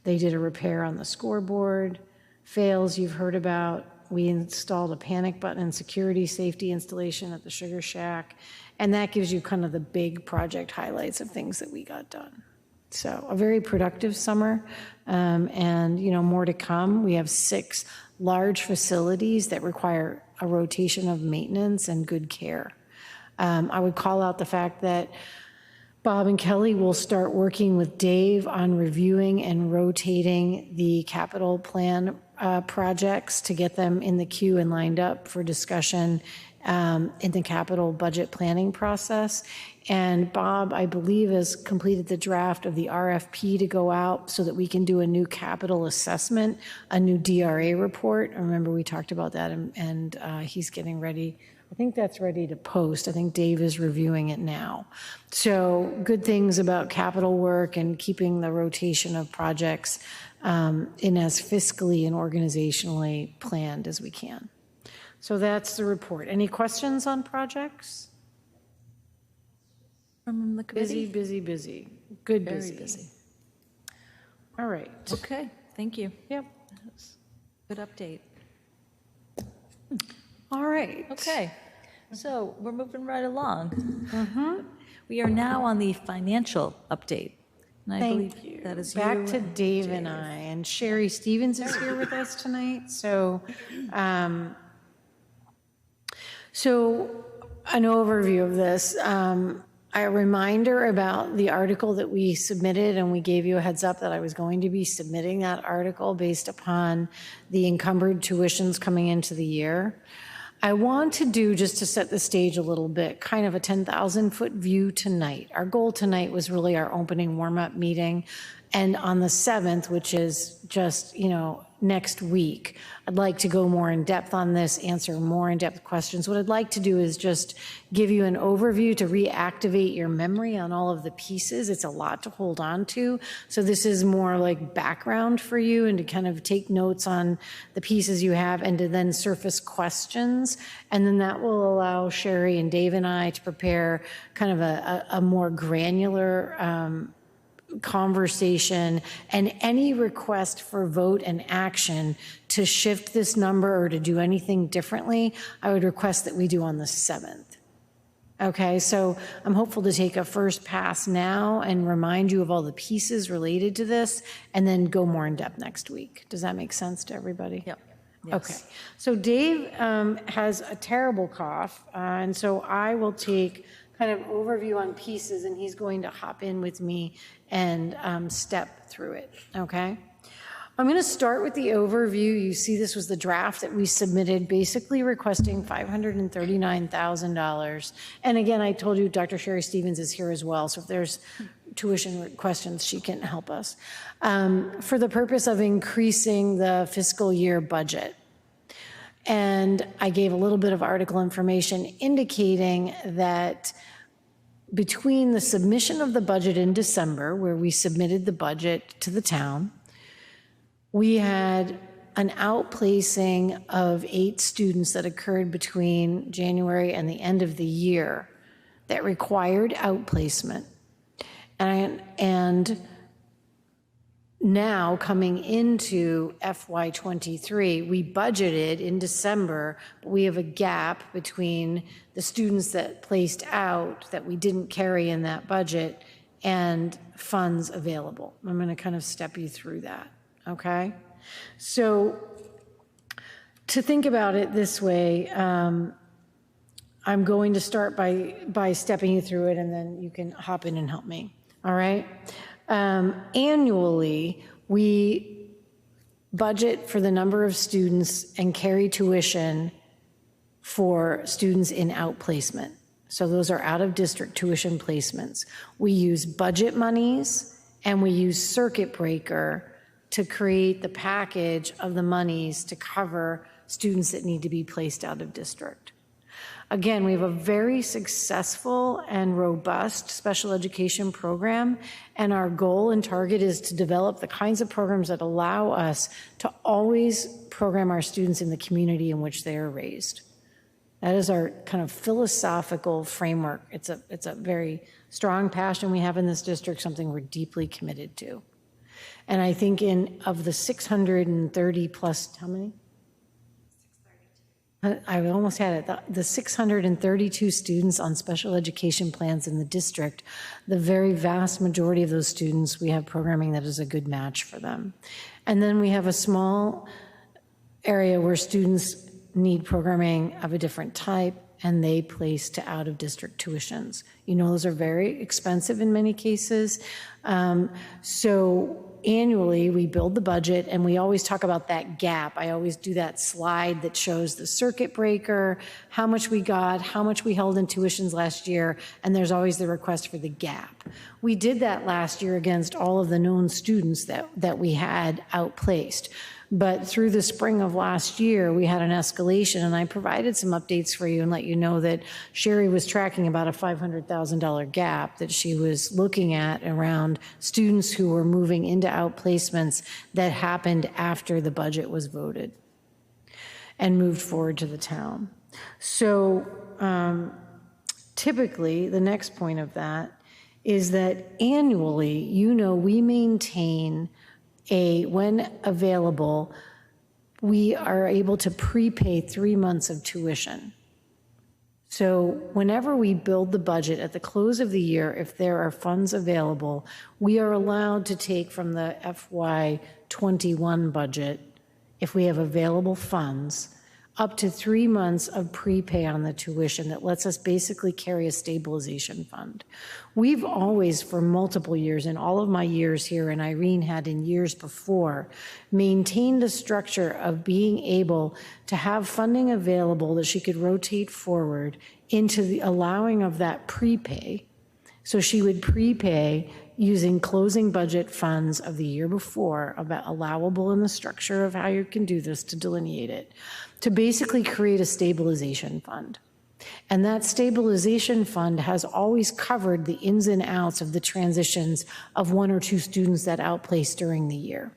They did a repair on the scoreboard. Fails, you've heard about. We installed a panic button and security safety installation at the Sugar Shack. And that gives you kind of the big project highlights of things that we got done. So a very productive summer, and more to come. We have 6 large facilities that require a rotation of maintenance and good care. I would call out the fact that Bob and Kelly will start working with Dave on reviewing and rotating the capital plan projects to get them in the queue and lined up for discussion in the capital budget planning process. And Bob, I believe, has completed the draft of the RFP to go out so that we can do a new capital assessment, a new DRA report. I remember we talked about that, and he's getting ready. I think that's ready to post. I think Dave is reviewing it now. So good things about capital work and keeping the rotation of projects in as fiscally and organizationally planned as we can. So that's the report. Any questions on projects? From the committee? Busy. Good Very busy. busy. All right. Okay, thank you. Yep. Good update. All right. Okay, so we're moving right along. We are now on the financial update. And I Thank believe you. that is Back you to and Dave and I. And Sherry Stevens is here with us tonight. So, so an overview of this. A reminder about the article that we submitted, and we gave you a heads up that I was going to be submitting that article based upon the encumbered tuitions coming into the year. I want to do, just to set the stage a little bit, kind of a 10,000-foot view tonight. Our goal tonight was really our opening warm-up meeting. And on the 7th, which is just, next week, I'd like to go more in depth on this, answer more in-depth questions. What I'd like to do is just give you an overview to reactivate your memory on all of the pieces. It's a lot to hold on to. So this is more like background for you, and to kind of take notes on the pieces you have and to then surface questions. And then that will allow Sherry and Dave and I to prepare kind of a more granular conversation, and any request for vote and action to shift this number or to do anything differently, I would request that we do on the 7th. Okay, so I'm hopeful to take a first pass now and remind you of all the pieces related to this, and then go more in depth next week. Does that make sense to everybody? Yep. Yes. Okay, so Dave has a terrible cough, and so I will take kind of overview on pieces, and he's going to hop in with me and step through it, okay? I'm going to start with the overview. You see this was the draft that we submitted, basically requesting $539,000. And again, I told you Dr. Sherry Stevens is here as well, so if there's tuition questions, she can help us. For the purpose of increasing the fiscal year budget. And I gave a little bit of article information indicating that between the submission of the budget in December, where we submitted the budget to the town, we had an outplacing of 8 students that occurred between January and the end of the year that required outplacement. And now coming into FY23, we budgeted in December, but we have a gap between the students that placed out that we didn't carry in that budget and funds available. I'm going to kind of step you through that, okay? So to think about it this way, I'm going to start by stepping you through it, and then you can hop in and help me, all right? Annually, we budget for the number of students and carry tuition for students in outplacement. So those are out-of-district tuition placements. We use budget monies, and we use circuit breaker to create the package of the monies to cover students that need to be placed out of district. Again, we have a very successful and robust special education program, and our goal and target is to develop the kinds of programs that allow us to always program our students in the community in which they are raised. That is our kind of philosophical framework. It's a very strong passion we have in this district, something we're deeply committed to. And I think of the 630 plus, how many? I almost had it. The 632 students on special education plans in the district, the very vast majority of those students, we have programming that is a good match for them. And then we have a small area where students need programming of a different type, and they place to out-of-district tuitions. Those are very expensive in many cases. So annually, we build the budget, and we always talk about that gap. I always do that slide that shows the circuit breaker, how much we got, how much we held in tuitions last year, and there's always the request for the gap. We did that last year against all of the known students that we had outplaced. But through the spring of last year, we had an escalation, and I provided some updates for you and let you know that Sherry was tracking about a $500,000 gap that she was looking at around students who were moving into outplacements that happened after the budget was voted and moved forward to the town. So typically, the next point of that is that annually, we maintain when available, we are able to prepay 3 months of tuition. So whenever we build the budget at the close of the year, if there are funds available, we are allowed to take from the FY21 budget, if we have available funds, up to 3 months of prepay on the tuition that lets us basically carry a stabilization fund. We've always, for multiple years, in all of my years here, and Irene had in years before, maintained a structure of being able to have funding available that she could rotate forward into the allowing of that prepay. So she would prepay using closing budget funds of the year before, about allowable in the structure of how you can do this to delineate it, to basically create a stabilization fund. And that stabilization fund has always covered the ins and outs of the transitions of 1 or 2 students that outplaced during the year.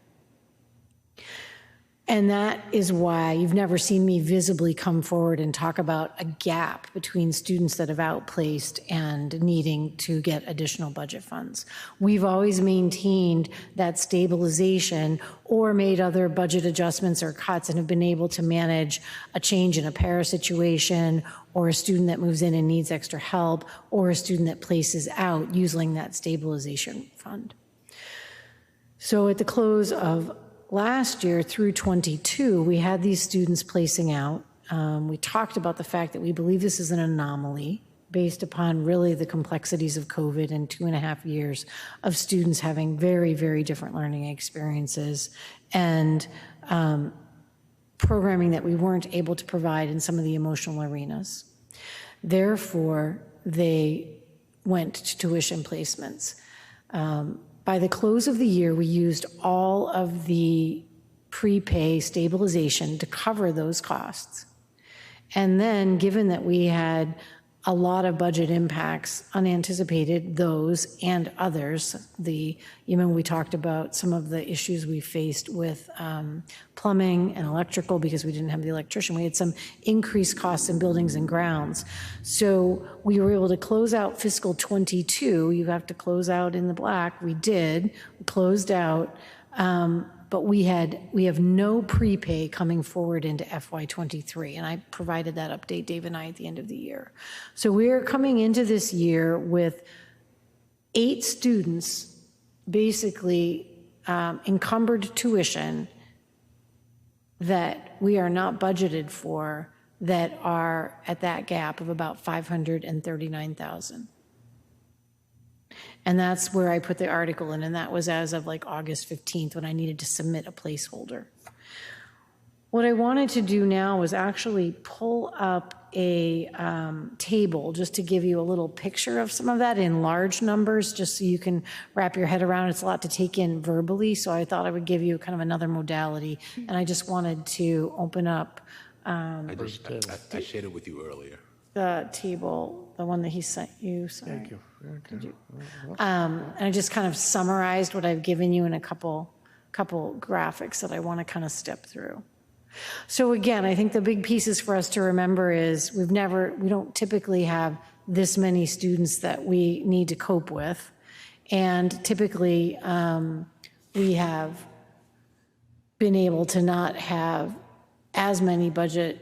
And that is why you've never seen me visibly come forward and talk about a gap between students that have outplaced and needing to get additional budget funds. We've always maintained that stabilization or made other budget adjustments or cuts and have been able to manage a change in a para situation or a student that moves in and needs extra help or a student that places out using that stabilization fund. So at the close of last year through 22, we had these students placing out. We talked about the fact that we believe this is an anomaly based upon really the complexities of COVID and 2.5 years of students having very, very different learning experiences and programming that we weren't able to provide in some of the emotional arenas. Therefore, they went to tuition placements. By the close of the year, we used all of the prepay stabilization to cover those costs. And then, given that we had a lot of budget impacts, unanticipated, those and others, we talked about some of the issues we faced with plumbing and electrical because we didn't have the electrician. We had some increased costs in buildings and grounds. So we were able to close out fiscal 22. You have to close out in the black. We did. We closed out. But we have no prepay coming forward into FY23, and I provided that update, Dave and I, at the end of the year. So we're coming into this year with 8 students, basically encumbered tuition that we are not budgeted for, that are at that gap of about $539,000. And that's where I put the article in, and that was as of like August 15th when I needed to submit a placeholder. What I wanted to do now was actually pull up a table just to give you a little picture of some of that in large numbers, just so you can wrap your head around. It's a lot to take in verbally, so I thought I would give you kind of another modality, and I just wanted to open up I shared it with you earlier. the table, the one that he sent you. Sorry. Thank you. And I just kind of summarized what I've given you in a couple graphics that I want to kind of step through. So again, I think the big pieces for us to remember is we don't typically have this many students that we need to cope with. And typically we have been able to not have as many budget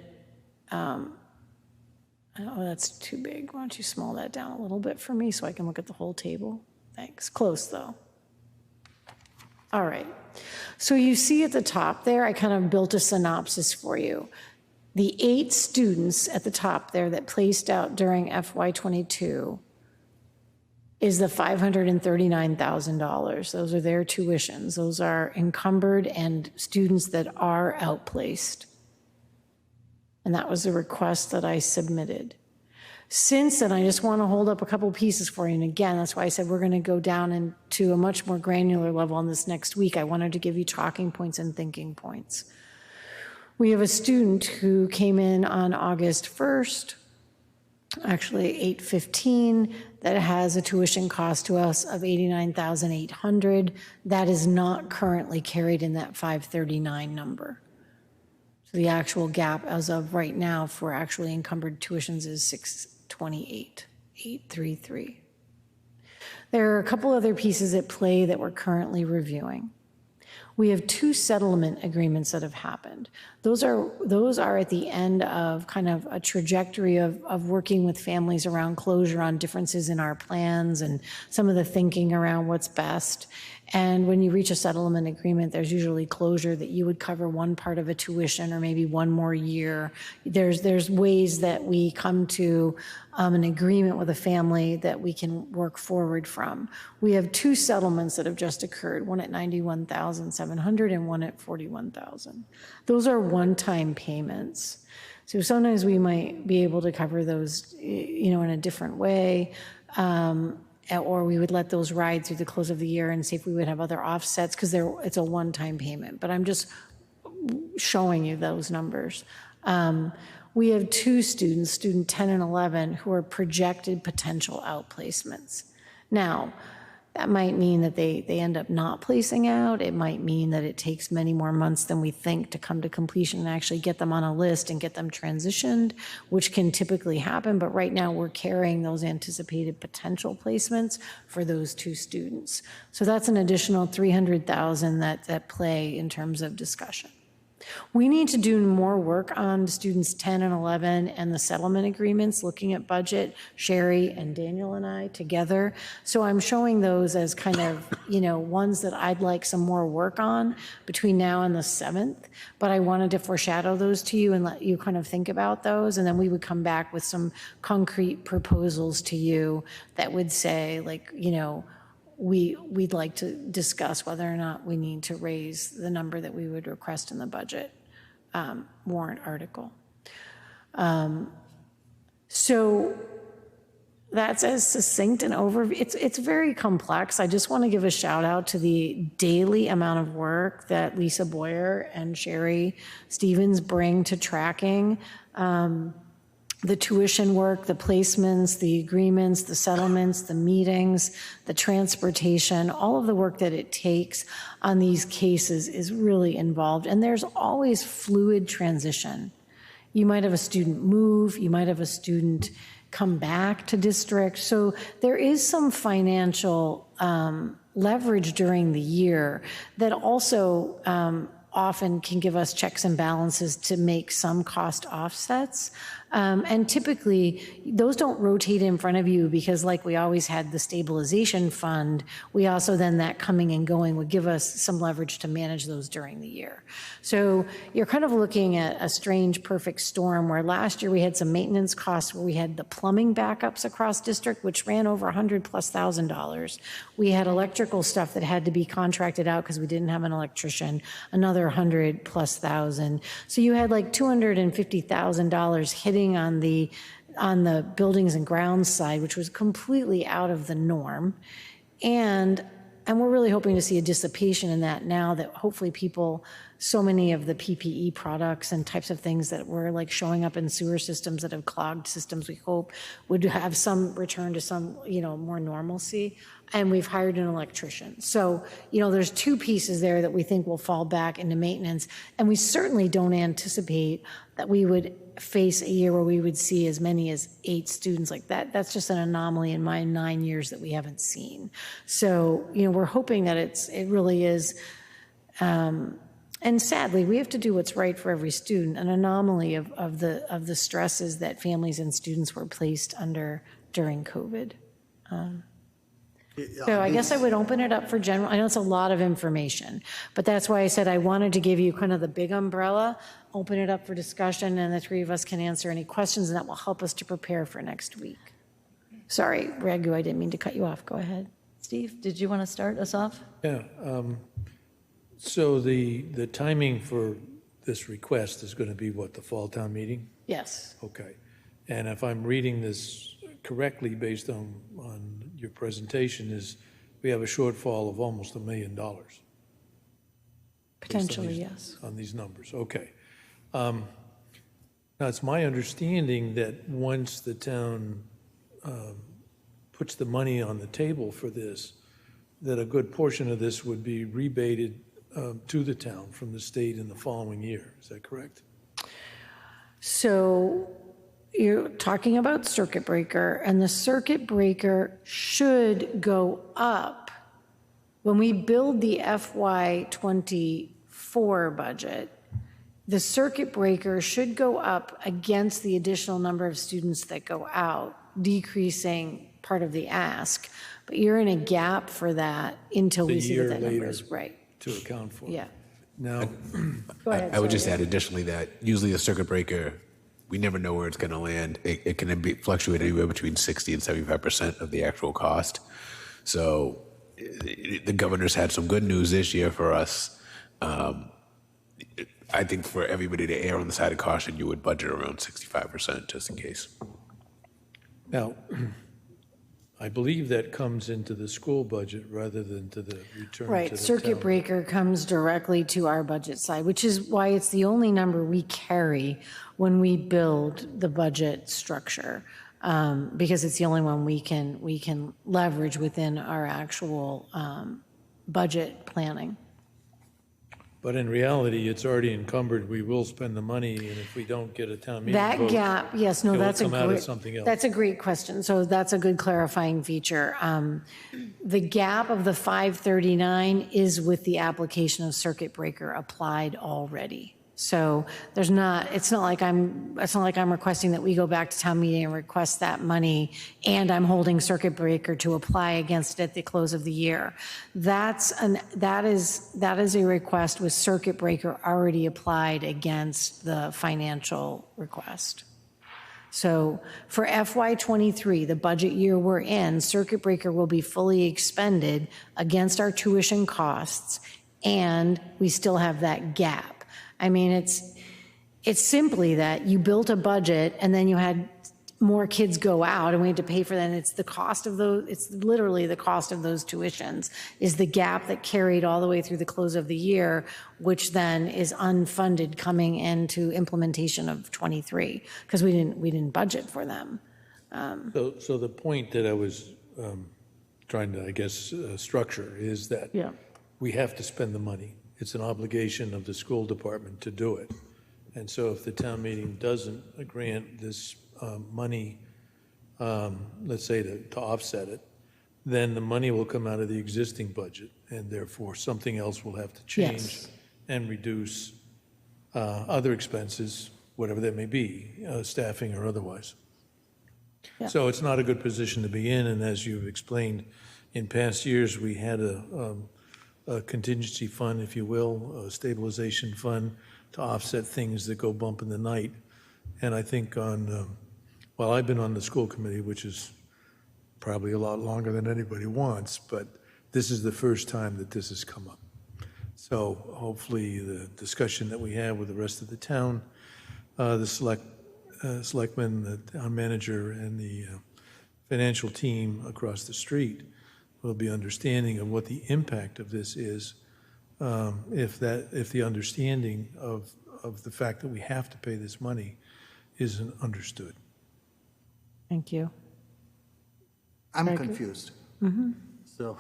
oh, that's too big. Why don't you small that down a little bit for me so I can look at the whole table? Thanks. Close, though. All right. So you see at the top there, I kind of built a synopsis for you. The 8 students at the top there that placed out during FY22 is the $539,000. Those are their tuitions. Those are encumbered and students that are outplaced. And that was the request that I submitted. Since then, I just want to hold up a couple pieces for you. And again, that's why I said we're going to go down into a much more granular level on this next week. I wanted to give you talking points and thinking points. We have a student who came in on August 1st, actually 8/15, that has a tuition cost to us of $89,800. That is not currently carried in that 539 number. The actual gap as of right now for actually encumbered tuitions is $628,833. There are a couple other pieces at play that we're currently reviewing. We have 2 settlement agreements that have happened. Those are at the end of kind of a trajectory of working with families around closure on differences in our plans and some of the thinking around what's best. And when you reach a settlement agreement, there's usually closure that you would cover one part of a tuition or maybe one more year. There's ways that we come to an agreement with a family that we can work forward from. We have 2 settlements that have just occurred, one at $91,700 and one at $41,000. Those are one-time payments. So sometimes we might be able to cover those, in a different way. Or we would let those ride through the close of the year and see if we would have other offsets, because it's a one-time payment. But I'm just showing you those numbers. We have 2 students, student 10 and 11, who are projected potential outplacements. Now, that might mean that they end up not placing out. It might mean that it takes many more months than we think to come to completion and actually get them on a list and get them transitioned, which can typically happen. But right now we're carrying those anticipated potential placements for those 2 students. So that's an additional $300,000 that play in terms of discussion. We need to do more work on students 10 and 11 and the settlement agreements, looking at budget, Sherry and Daniel and I together. So I'm showing those as kind of, ones that I'd like some more work on between now and the 7th. But I wanted to foreshadow those to you and let you kind of think about those. And then we would come back with some concrete proposals to you that would say, we'd like to discuss whether or not we need to raise the number that we would request in the budget warrant article. So that's as succinct an overview. It's very complex. I just want to give a shout out to the daily amount of work that Lisa Boyer and Sherry Stevens bring to tracking. The tuition work, the placements, the agreements, the settlements, the meetings, the transportation, all of the work that it takes on these cases is really involved. And there's always fluid transition. You might have a student move, you might have a student come back to district. So there is some financial leverage during the year that also often can give us checks and balances to make some cost offsets. And typically, those don't rotate in front of you because, like we always had the stabilization fund, we also then that coming and going would give us some leverage to manage those during the year. So you're kind of looking at a strange perfect storm where last year we had some maintenance costs where we had the plumbing backups across district, which ran over $100,000+. We had electrical stuff that had to be contracted out because we didn't have an electrician, another $100,000+. So you had like $250,000 hitting on the buildings and grounds side, which was completely out of the norm. And we're really hoping to see a dissipation in that now that hopefully people, so many of the PPE products and types of things that were like showing up in sewer systems that have clogged systems, we hope would have some return to some, more normalcy. And we've hired an electrician. So, there's 2 pieces there that we think will fall back into maintenance. And we certainly don't anticipate that we would face a year where we would see as many as 8 students like that. That's just an anomaly in my 9 years that we haven't seen. So, we're hoping that it really is, and sadly, we have to do what's right for every student, an anomaly of the stresses that families and students were placed under during COVID. So I guess I would open it up for general. I know it's a lot of information, but that's why I said I wanted to give you kind of the big umbrella, open it up for discussion, and the 3 of us can answer any questions, and that will help us to prepare for next week. Sorry, Raghu, I didn't mean to cut you off. Go ahead. Steve, did you want to start us off? Yeah. So the timing for this request is going to be what, the fall town meeting? Yes. Okay. And if I'm reading this correctly based on your presentation, is we have a shortfall of almost $1 million. Potentially, yes. On these numbers, okay. Now, it's my understanding that once the town puts the money on the table for this, that a good portion of this would be rebated to the town from the state in the following year. Is that correct? So you're talking about circuit breaker, and the circuit breaker should go up. When we build the FY24 budget, the circuit breaker should go up against the additional number of students that go out, decreasing part of the ask. But you're in a gap for that until we see what that number is. Right. To account for. Yeah. Now, Go ahead. I would just sorry. add additionally that usually a circuit breaker, we never know where it's going to land. It can fluctuate anywhere between 60 and 75% of the actual cost. So the governor's had some good news this year for us. I think for everybody to err on the side of caution, you would budget around 65% just in case. now, I believe that comes into the school budget rather than to the return to Right, the circuit town. breaker comes directly to our budget side, which is why it's the only number we carry when we build the budget structure, because it's the only one we can leverage within our actual budget planning. But in reality, it's already encumbered. We will spend the money, and if we don't get a town meeting That vote, gap, yes, no, it will that's a come out of great, something else. that's a great question. So that's a good clarifying feature. The gap of the 539 is with the application of circuit breaker applied already. So there's not, it's not like I'm requesting that we go back to town meeting and request that money and I'm holding circuit breaker to apply against it at the close of the year. That is a request with circuit breaker already applied against the financial request. So for FY23, the budget year we're in, circuit breaker will be fully expended against our tuition costs, and we still have that gap. I mean, it's simply that you built a budget and then you had more kids go out and we had to pay for that. And it's the cost of those, it's literally the cost of those tuitions is the gap that carried all the way through the close of the year, which then is unfunded coming into implementation of 23 because we didn't budget for them. So the point that I was trying to, I guess, structure is that we have to spend the money. It's an obligation of the school department to do it. And so if the town meeting doesn't grant this money, let's say to offset it, then the money will come out of the existing budget, and therefore something else will have to change and reduce other expenses, whatever that may be, staffing or otherwise. Yeah. So it's not a good position to be in, and as you've explained, in past years, we had a contingency fund, if you will, a stabilization fund to offset things that go bump in the night. And I think I've been on the school committee, which is probably a lot longer than anybody wants, but this is the first time that this has come up. So hopefully the discussion that we have with the rest of the town, the selectmen, the town manager, and the financial team across the street will be understanding of what the impact of this is, if the understanding of the fact that we have to pay this money isn't understood. Thank you. I'm confused. So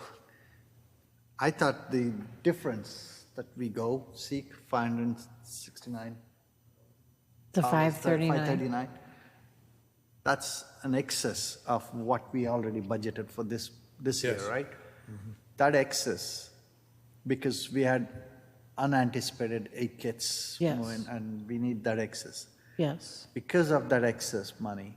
I thought the difference that we seek 569. The 539. 539. That's an excess of what we already budgeted for this year, right? That excess, because we had unanticipated 8 kids moving, and we need that excess. Yes. Because of that excess money,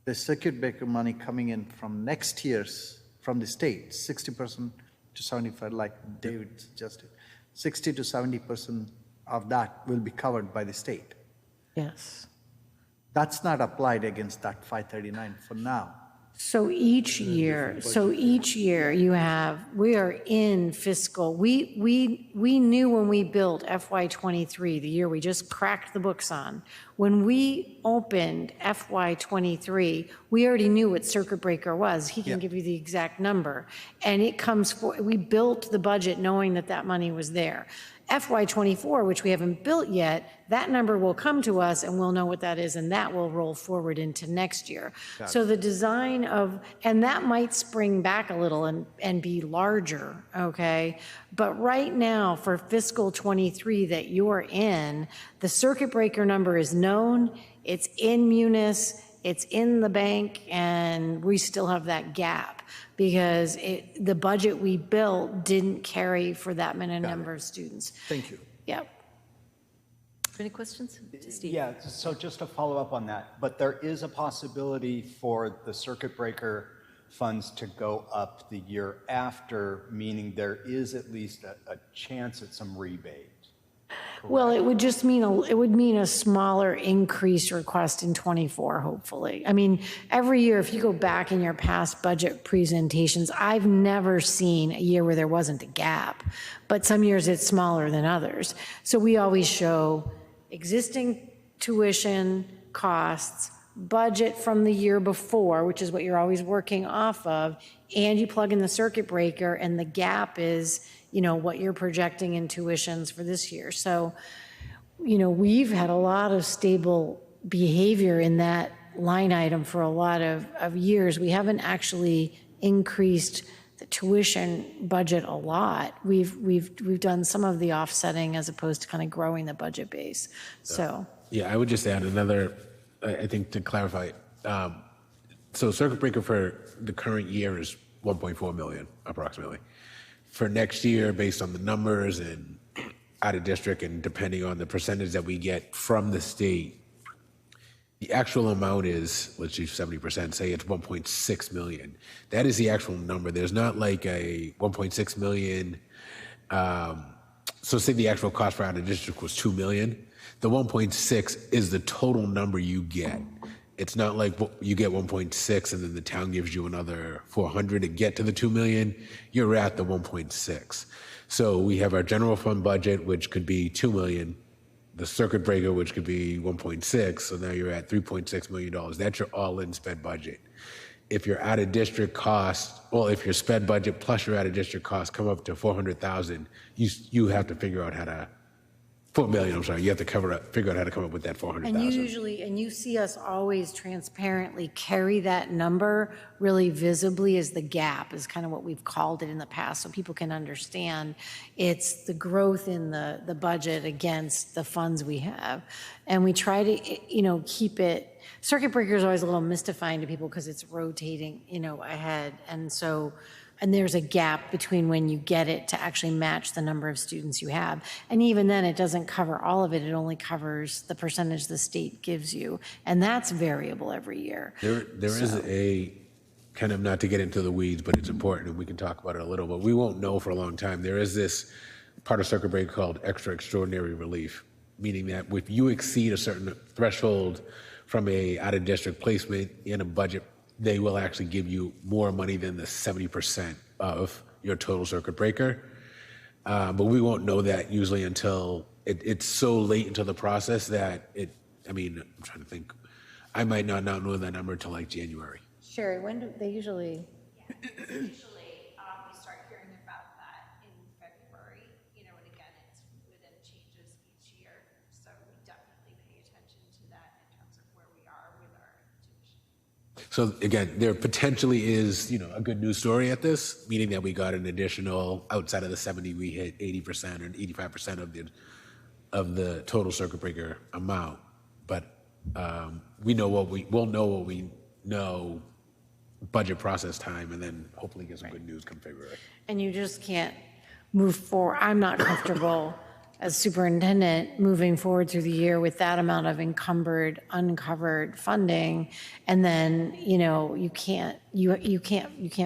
the circuit breaker money coming in from next year's, from the state, 60% to 75%, like David suggested, 60 to 70% of that will be covered by the state. Yes. That's not applied against that 539 for now. So each year we are in fiscal, we knew when we built FY23, the year we just cracked the books on, when we opened FY23, we already knew what circuit breaker was. He can give you the exact number. And we built the budget knowing that money was there. FY24, which we haven't built yet, that number will come to us and we'll know what that is, and that will roll forward into next year. So the design and that might spring back a little and be larger, okay? But right now, for fiscal 23 that you're in, the circuit breaker number is known, it's in Munis, it's in the bank, and we still have that gap because the budget we built didn't carry for that many number of students. Thank you. Yep. Any questions? Steve? Yeah, so just to follow up on that, but there is a possibility for the circuit breaker funds to go up the year after, meaning there is at least a chance at some rebate. Well, it would just mean, it would mean a smaller increase request in '24, hopefully. I mean, every year, if you go back in your past budget presentations, I've never seen a year where there wasn't a gap, but some years it's smaller than others. So we always show existing tuition costs, budget from the year before, which is what you're always working off of, and you plug in the circuit breaker, and the gap is, you know, what you're projecting in tuitions for this year. So, you know, we've had a lot of stable behavior in that line item for a lot of years. We haven't actually increased the tuition budget a lot. We've done some of the offsetting as opposed to kind of growing the budget base. So. Yeah, I would just add another, I think to clarify, so circuit breaker for the current year is 1.4 million approximately. For next year, based on the numbers and out of district and depending on the percentage that we get from the state, the actual amount is, let's use 70%, say it's 1.6 million. That is the actual number. There's not like a 1.6 million. So say the actual cost for out of district was 2 million. The 1.6 is the total number you get. It's not like you get 1.6 and then the town gives you another 400 to get to the 2 million. You're at the 1.6. So we have our general fund budget, which could be 2 million, the circuit breaker, which could be 1.6. So now you're at $3.6 million. That's your all-in sped budget. If your out of district costs, well, if your sped budget plus your out of district costs come up to 400,000, you have to figure out how to 4 million, I'm sorry, you have to figure out how to come up with that 400,000. And you see us always transparently carry that number really visibly as the gap, is kind of what we've called it in the past, so people can understand it's the growth in the budget against the funds we have. And we try to, you know, keep it, circuit breaker is always a little mystifying to people because it's rotating, you know, ahead. And so, and there's a gap between when you get it to actually match the number of students you have. And even then, it doesn't cover all of it. It only covers the percentage the state gives you. And that's variable every year. There is a, kind of not to get into the weeds, but it's important and we can talk about it a little, but we won't know for a long time. There is this part of circuit breaker called extra extraordinary relief, meaning that if you exceed a certain threshold from a out of district placement in a budget, they will actually give you more money than the 70% of your total circuit breaker. But we won't know that usually until it's so late into the process that I'm trying to think, I might not know that number until like January. Sherry, when do they usually? Usually we start hearing about that in February, you know, and again, it's within changes each year. So we definitely pay attention to that in terms of where we are with our tuition. So again, there potentially is, you know, a good news story at this, meaning that we got an additional, outside of the 70, we hit 80% or 85% of the total circuit breaker amount. But we'll know what we know budget process time, and then hopefully get some good news come February. And you just can't move forward. I'm not comfortable as superintendent moving forward through the year with that amount of encumbered, uncovered funding. And then, you know, you can't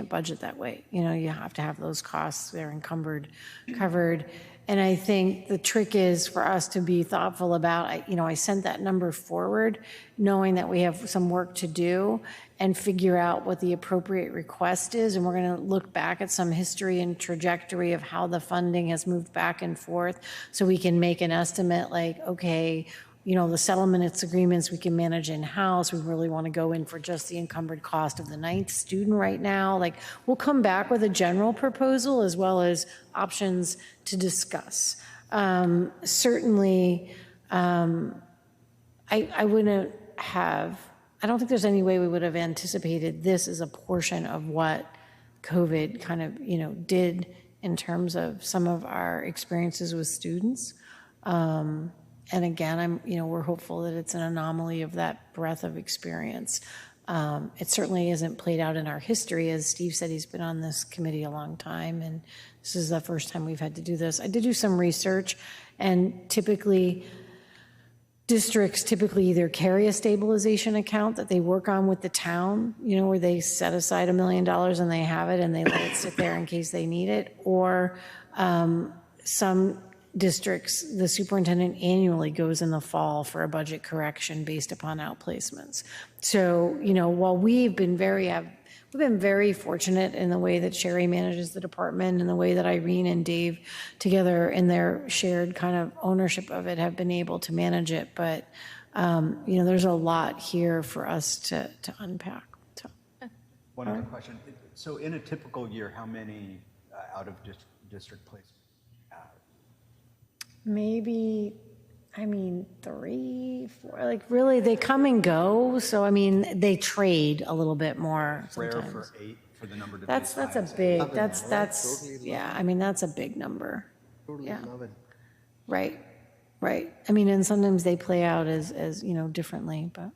budget that way. You know, you have to have those costs, they're encumbered, covered. And I think the trick is for us to be thoughtful about, I sent that number forward knowing that we have some work to do and figure out what the appropriate request is. And we're going to look back at some history and trajectory of how the funding has moved back and forth so we can make an estimate like, okay, you know, the settlement agreements we can manage in-house. We really want to go in for just the encumbered cost of the 9th student right now. Like, we'll come back with a general proposal as well as options to discuss. Certainly, I wouldn't have, I don't think there's any way we would have anticipated this as a portion of what COVID kind of, you know, did in terms of some of our experiences with students. And again, we're hopeful that it's an anomaly of that breadth of experience. It certainly isn't played out in our history. As Steve said, he's been on this committee a long time, and this is the first time we've had to do this. I did do some research, and typically districts typically either carry a stabilization account that they work on with the town, you know, where they set aside $1 million and they have it and they let it sit there in case they need it, or some districts, the superintendent annually goes in the fall for a budget correction based upon outplacements. So, you know, while we've been very fortunate in the way that Sherry manages the department and the way that Irene and Dave together in their shared kind of ownership of it have been able to manage it. But, you know, there's a lot here for us to unpack. So. One other question. So in a typical year, how many out of district placements? Maybe, I mean, 3, 4, like really they come and go. So, I mean, they trade a little bit more sometimes. Rare for 8 for the number to That's a big, that's, yeah, I mean, that's a big number. Totally Yeah. love it. Right, right. I mean, and sometimes they play out as you know, differently, but.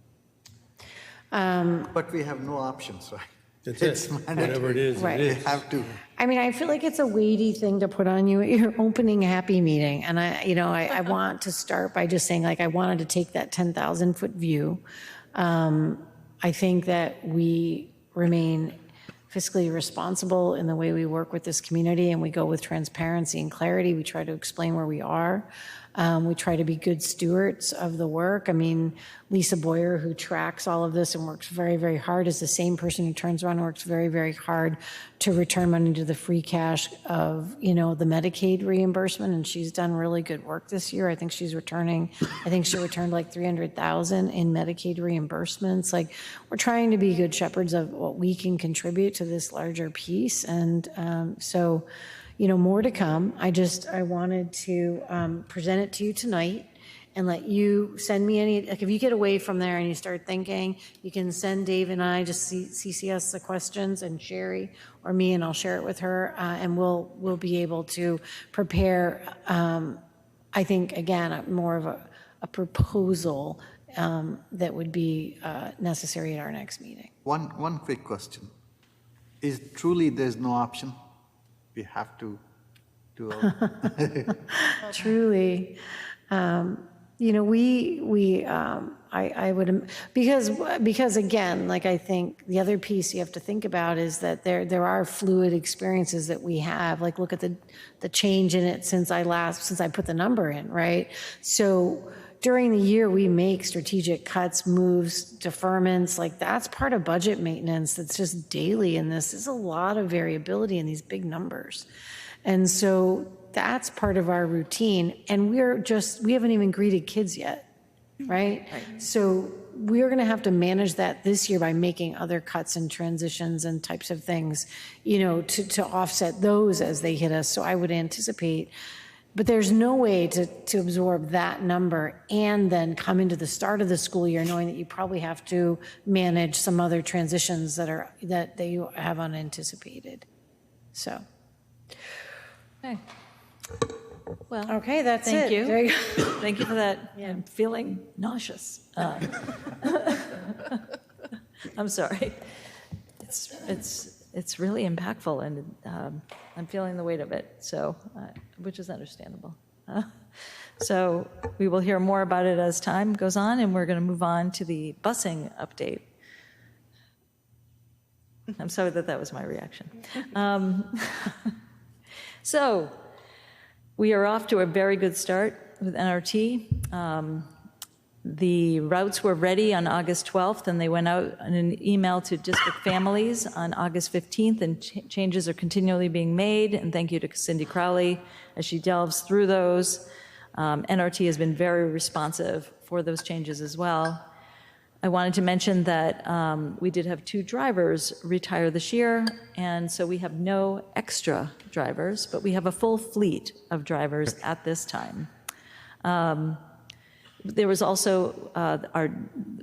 But we have no options, right? That's It's it. mandatory. Whatever it is, Right. it We is. have to. I mean, I feel like it's a weighty thing to put on you at your opening happy meeting. And I want to start by just saying, like, I wanted to take that 10,000-foot view. I think that we remain fiscally responsible in the way we work with this community, and we go with transparency and clarity. We try to explain where we are. We try to be good stewards of the work. I mean, Lisa Boyer, who tracks all of this and works very, very hard, is the same person who turns around and works very, very hard to return money to the free cash of, you know, the Medicaid reimbursement. And she's done really good work this year. I think she returned like $300,000 in Medicaid reimbursements. Like, we're trying to be good shepherds of what we can contribute to this larger piece. And so, you know, more to come. I wanted to present it to you tonight and let you send me any, like, if you get away from there and you start thinking, you can send Dave and I, just CC us the questions, and Sherry or me, and I'll share it with her, and we'll be able to prepare, I think, again, more of a proposal that would be necessary at our next meeting. One quick question. Is truly there's no option? We have to do it. Truly. You know, I would, because again, like, I think the other piece you have to think about is that there are fluid experiences that we have. Like, look at the change in it since I put the number in, right? So during the year, we make strategic cuts, moves, deferments. Like, that's part of budget maintenance. That's just daily in this. There's a lot of variability in these big numbers. And so that's part of our routine. And we haven't even greeted kids yet, right? So we're going to have to manage that this year by making other cuts and transitions and types of things, you know, to offset those as they hit us. So I would anticipate, but there's no way to absorb that number and then come into the start of the school year knowing that you probably have to manage some other transitions that you have unanticipated. So. Okay. Well, Okay, that's thank it. you. There you go. Thank you for that. I'm feeling nauseous. I'm sorry. It's really impactful, and I'm feeling the weight of it. So, which is understandable. So we will hear more about it as time goes on, and we're going to move on to the busing update. I'm sorry that was my reaction. So we are off to a very good start with NRT. The routes were ready on August 12th, and they went out in an email to district families on August 15th, and changes are continually being made. And thank you to Cindy Crowley as she delves through those. NRT has been very responsive for those changes as well. I wanted to mention that we did have 2 drivers retire this year, and so we have no extra drivers, but we have a full fleet of drivers at this time. There was also our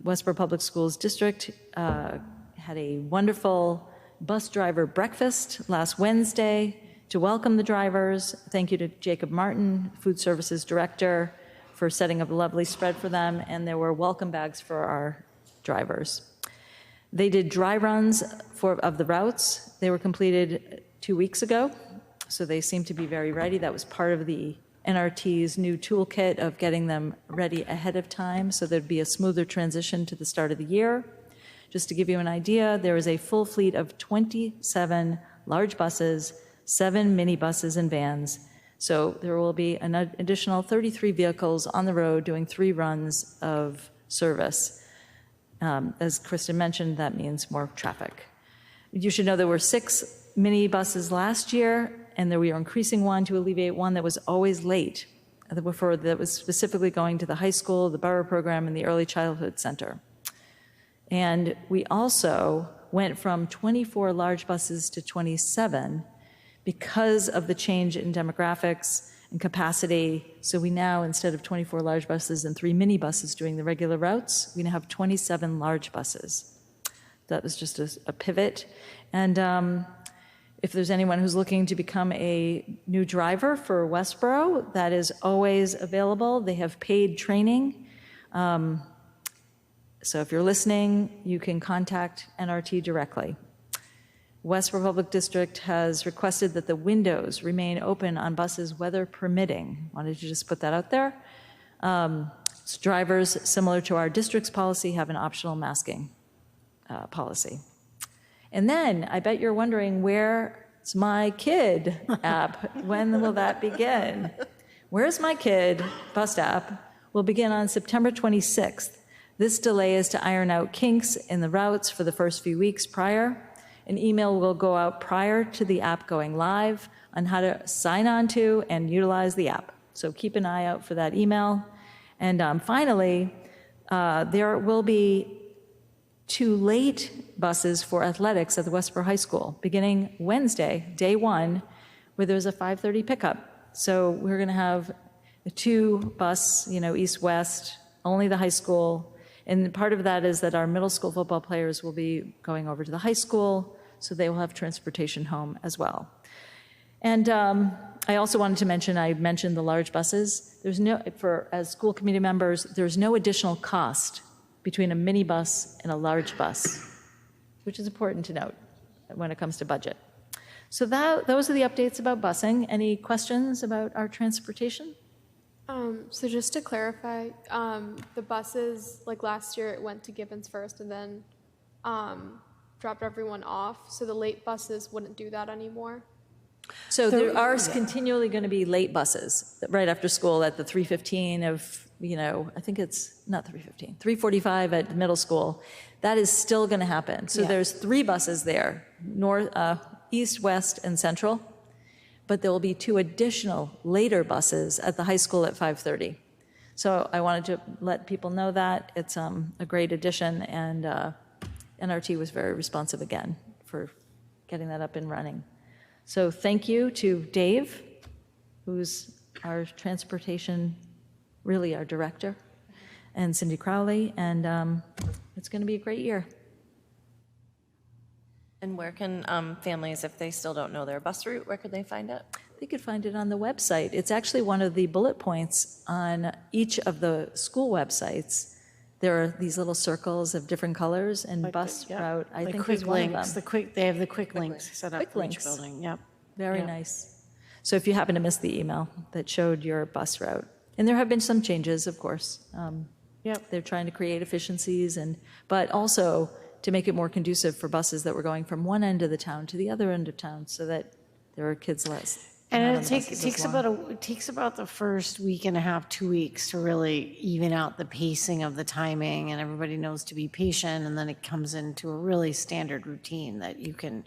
Westborough Public Schools District had a wonderful bus driver breakfast last Wednesday to welcome the drivers. Thank you to Jacob Martin, Food Services Director, for setting up a lovely spread for them, and there were welcome bags for our drivers. They did dry runs of the routes. They were completed 2 weeks ago, so they seem to be very ready. That was part of the NRT's new toolkit of getting them ready ahead of time so there'd be a smoother transition to the start of the year. Just to give you an idea, there is a full fleet of 27 large buses, 7 minibuses and vans. So there will be an additional 33 vehicles on the road doing 3 runs of service. As Kristen mentioned, that means more traffic. You should know there were 6 minibuses last year, and we are increasing one to alleviate one that was always late, that was specifically going to the high school, the Borough program, and the Early Childhood Center. And we also went from 24 large buses to 27 because of the change in demographics and capacity. So we now, instead of 24 large buses and 3 minibuses doing the regular routes, we now have 27 large buses. That was just a pivot. And if there's anyone who's looking to become a new driver for Westborough, that is always available. They have paid training. So if you're listening, you can contact NRT directly. Westborough Public District has requested that the windows remain open on buses, weather permitting. Wanted to just put that out there. Drivers, similar to our district's policy, have an optional masking policy. And then I bet you're wondering, where's my kid app? When will that begin? Where's my kid bus app will begin on September 26th. This delay is to iron out kinks in the routes for the first few weeks prior. An email will go out prior to the app going live on how to sign on to and utilize the app. So keep an eye out for that email. And finally, there will be 2 late buses for athletics at the Westborough High School, beginning Wednesday, day 1, where there's a 5:30 pickup. So we're going to have a 2 bus, east-west, only the high school. And part of that is that our middle school football players will be going over to the high school, so they will have transportation home as well. And I also wanted to mention, I mentioned the large buses. As school committee members, there's no additional cost between a minibus and a large bus, which is important to note when it comes to budget. So those are the updates about busing. Any questions about our transportation? So just to clarify, the buses, like last year, it went to Gibbons first and then dropped everyone off. So the late buses wouldn't do that anymore. So there are continually going to be late buses right after school at the 3:15 of, I think it's not 3:15, 3:45 at middle school. That is still going to happen. So there's 3 buses there, north, east, west, and central. But there will be 2 additional later buses at the high school at 5:30. So I wanted to let people know that. It's a great addition, and NRT was very responsive again for getting that up and running. So thank you to Dave, who's our transportation, really our director, and Cindy Crowley, and it's going to be a great year. And where can families, if they still don't know their bus route, where could they find it? They could find it on the website. It's actually one of the bullet points on each of the school websites. There are these little circles of different colors, and bus route, I think, is one of them. They have the quick links set up Quick for each links. building. Yep. Very nice. So if you happen to miss the email that showed your bus route, and there have been some changes, of course. They're trying to create efficiencies, but also to make it more conducive for buses that were going from one end of the town to the other end of town, so that there are kids less. And it takes about the first week and a half, 2 weeks to really even out the pacing of the timing, and everybody knows to be patient, and then it comes into a really standard routine that you can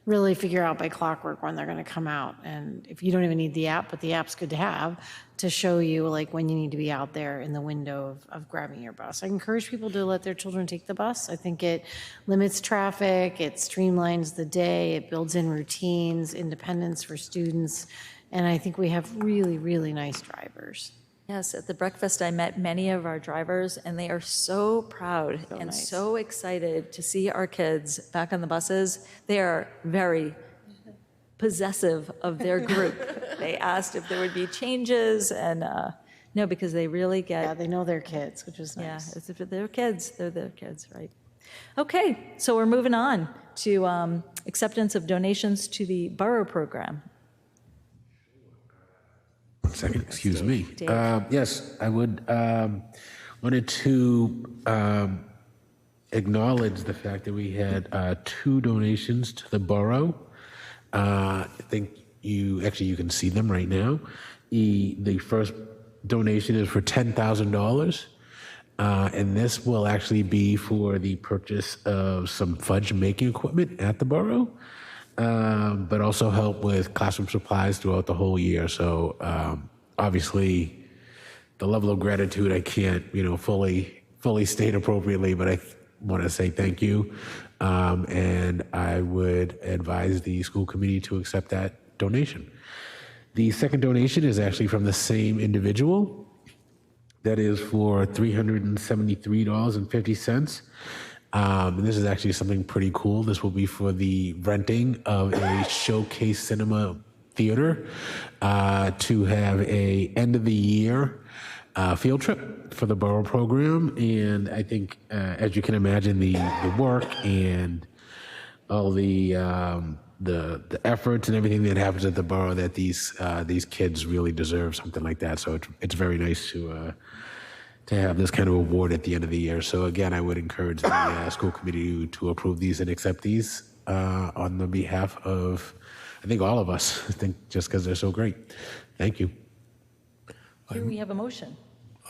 really figure out by clockwork when they're going to come out. And if you don't even need the app, but the app's good to have to show you like when you need to be out there in the window of grabbing your bus. I encourage people to let their children take the bus. I think it limits traffic, it streamlines the day, it builds in routines, independence for students, and I think we have really, really nice drivers. Yes, at the breakfast, I met many of our drivers, and they are so proud and so excited to see our kids back on the buses. They are very possessive of their group. They asked if there would be changes, and no, because they really get... Yeah, they know their kids, which is nice. Yeah, if they're their kids, right? Okay, so we're moving on to acceptance of donations to the Borough program. One second, excuse me. Dave. Yes, I would wanted to acknowledge the fact that we had 2 donations to the borough. I think you can see them right now. The first donation is for $10,000, and this will actually be for the purchase of some fudge making equipment at the borough, but also help with classroom supplies throughout the whole year. So obviously, the level of gratitude I can't fully state appropriately, but I want to say thank you, and I would advise the school committee to accept that donation. The second donation is actually from the same individual. That is for $373.50. And this is actually something pretty cool. This will be for the renting of a showcase cinema theater to have a end of the year field trip for the borough program. And I think, as you can imagine, the work and all the efforts and everything that happens at the borough, that these kids really deserve something like that. So it's very nice to have this kind of award at the end of the year. So again, I would encourage the school committee to approve these and accept these on the behalf of, I think, all of us. I think just because they're so great. Thank you. Do we have a motion?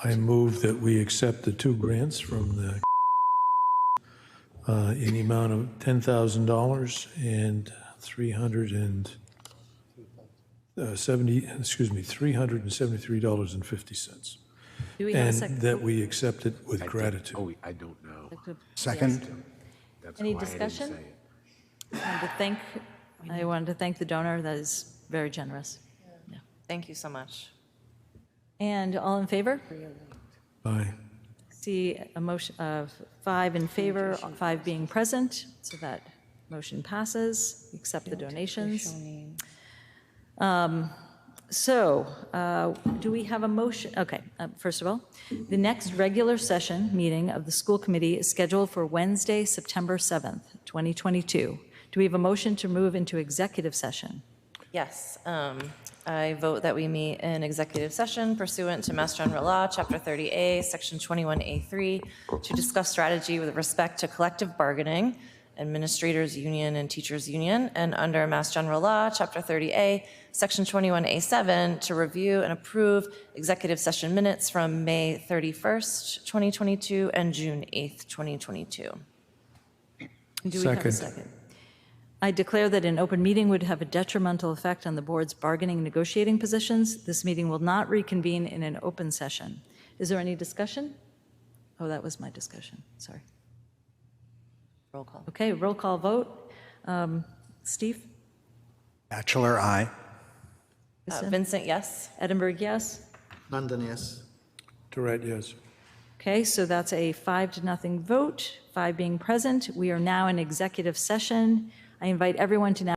I move that we accept the 2 grants from the in the amount of $10,000 and $373.50. Do we have a And second? that we accept it with gratitude. Oh, I don't know. Second? That's Any why I didn't discussion? say it. I wanted to thank the donor. That is very generous. Yeah. Thank you so much. And all in favor? Aye. See a motion of 5 in favor, 5 being present, so that motion passes. We accept the donations. Do we have a motion? Okay, first of all, the next regular session meeting of the school committee is scheduled for Wednesday, September 7th, 2022. Do we have a motion to move into executive session? Yes, I vote that we meet in executive session pursuant to Mass General Law, Chapter 30A, Section 21A3, to discuss strategy with respect to collective bargaining, Administrators Union and Teachers Union, and under Mass General Law, Chapter 30A, Section 21A7, to review and approve executive session minutes from May 31st, 2022, and June 8th, 2022. Do we have a second? I declare that an open meeting would have a detrimental effect on the board's bargaining and negotiating positions. This meeting will not reconvene in an open session. Is there any discussion? Oh, that was my discussion. Sorry. Roll call. Okay, roll call vote. Steve? Bachelor, aye. Vincent, yes. Edinburgh, yes. Nandan, yes. Tourette, yes. Okay, so that's a 5-0 vote, 5 being present. We are now in executive session. I invite everyone to now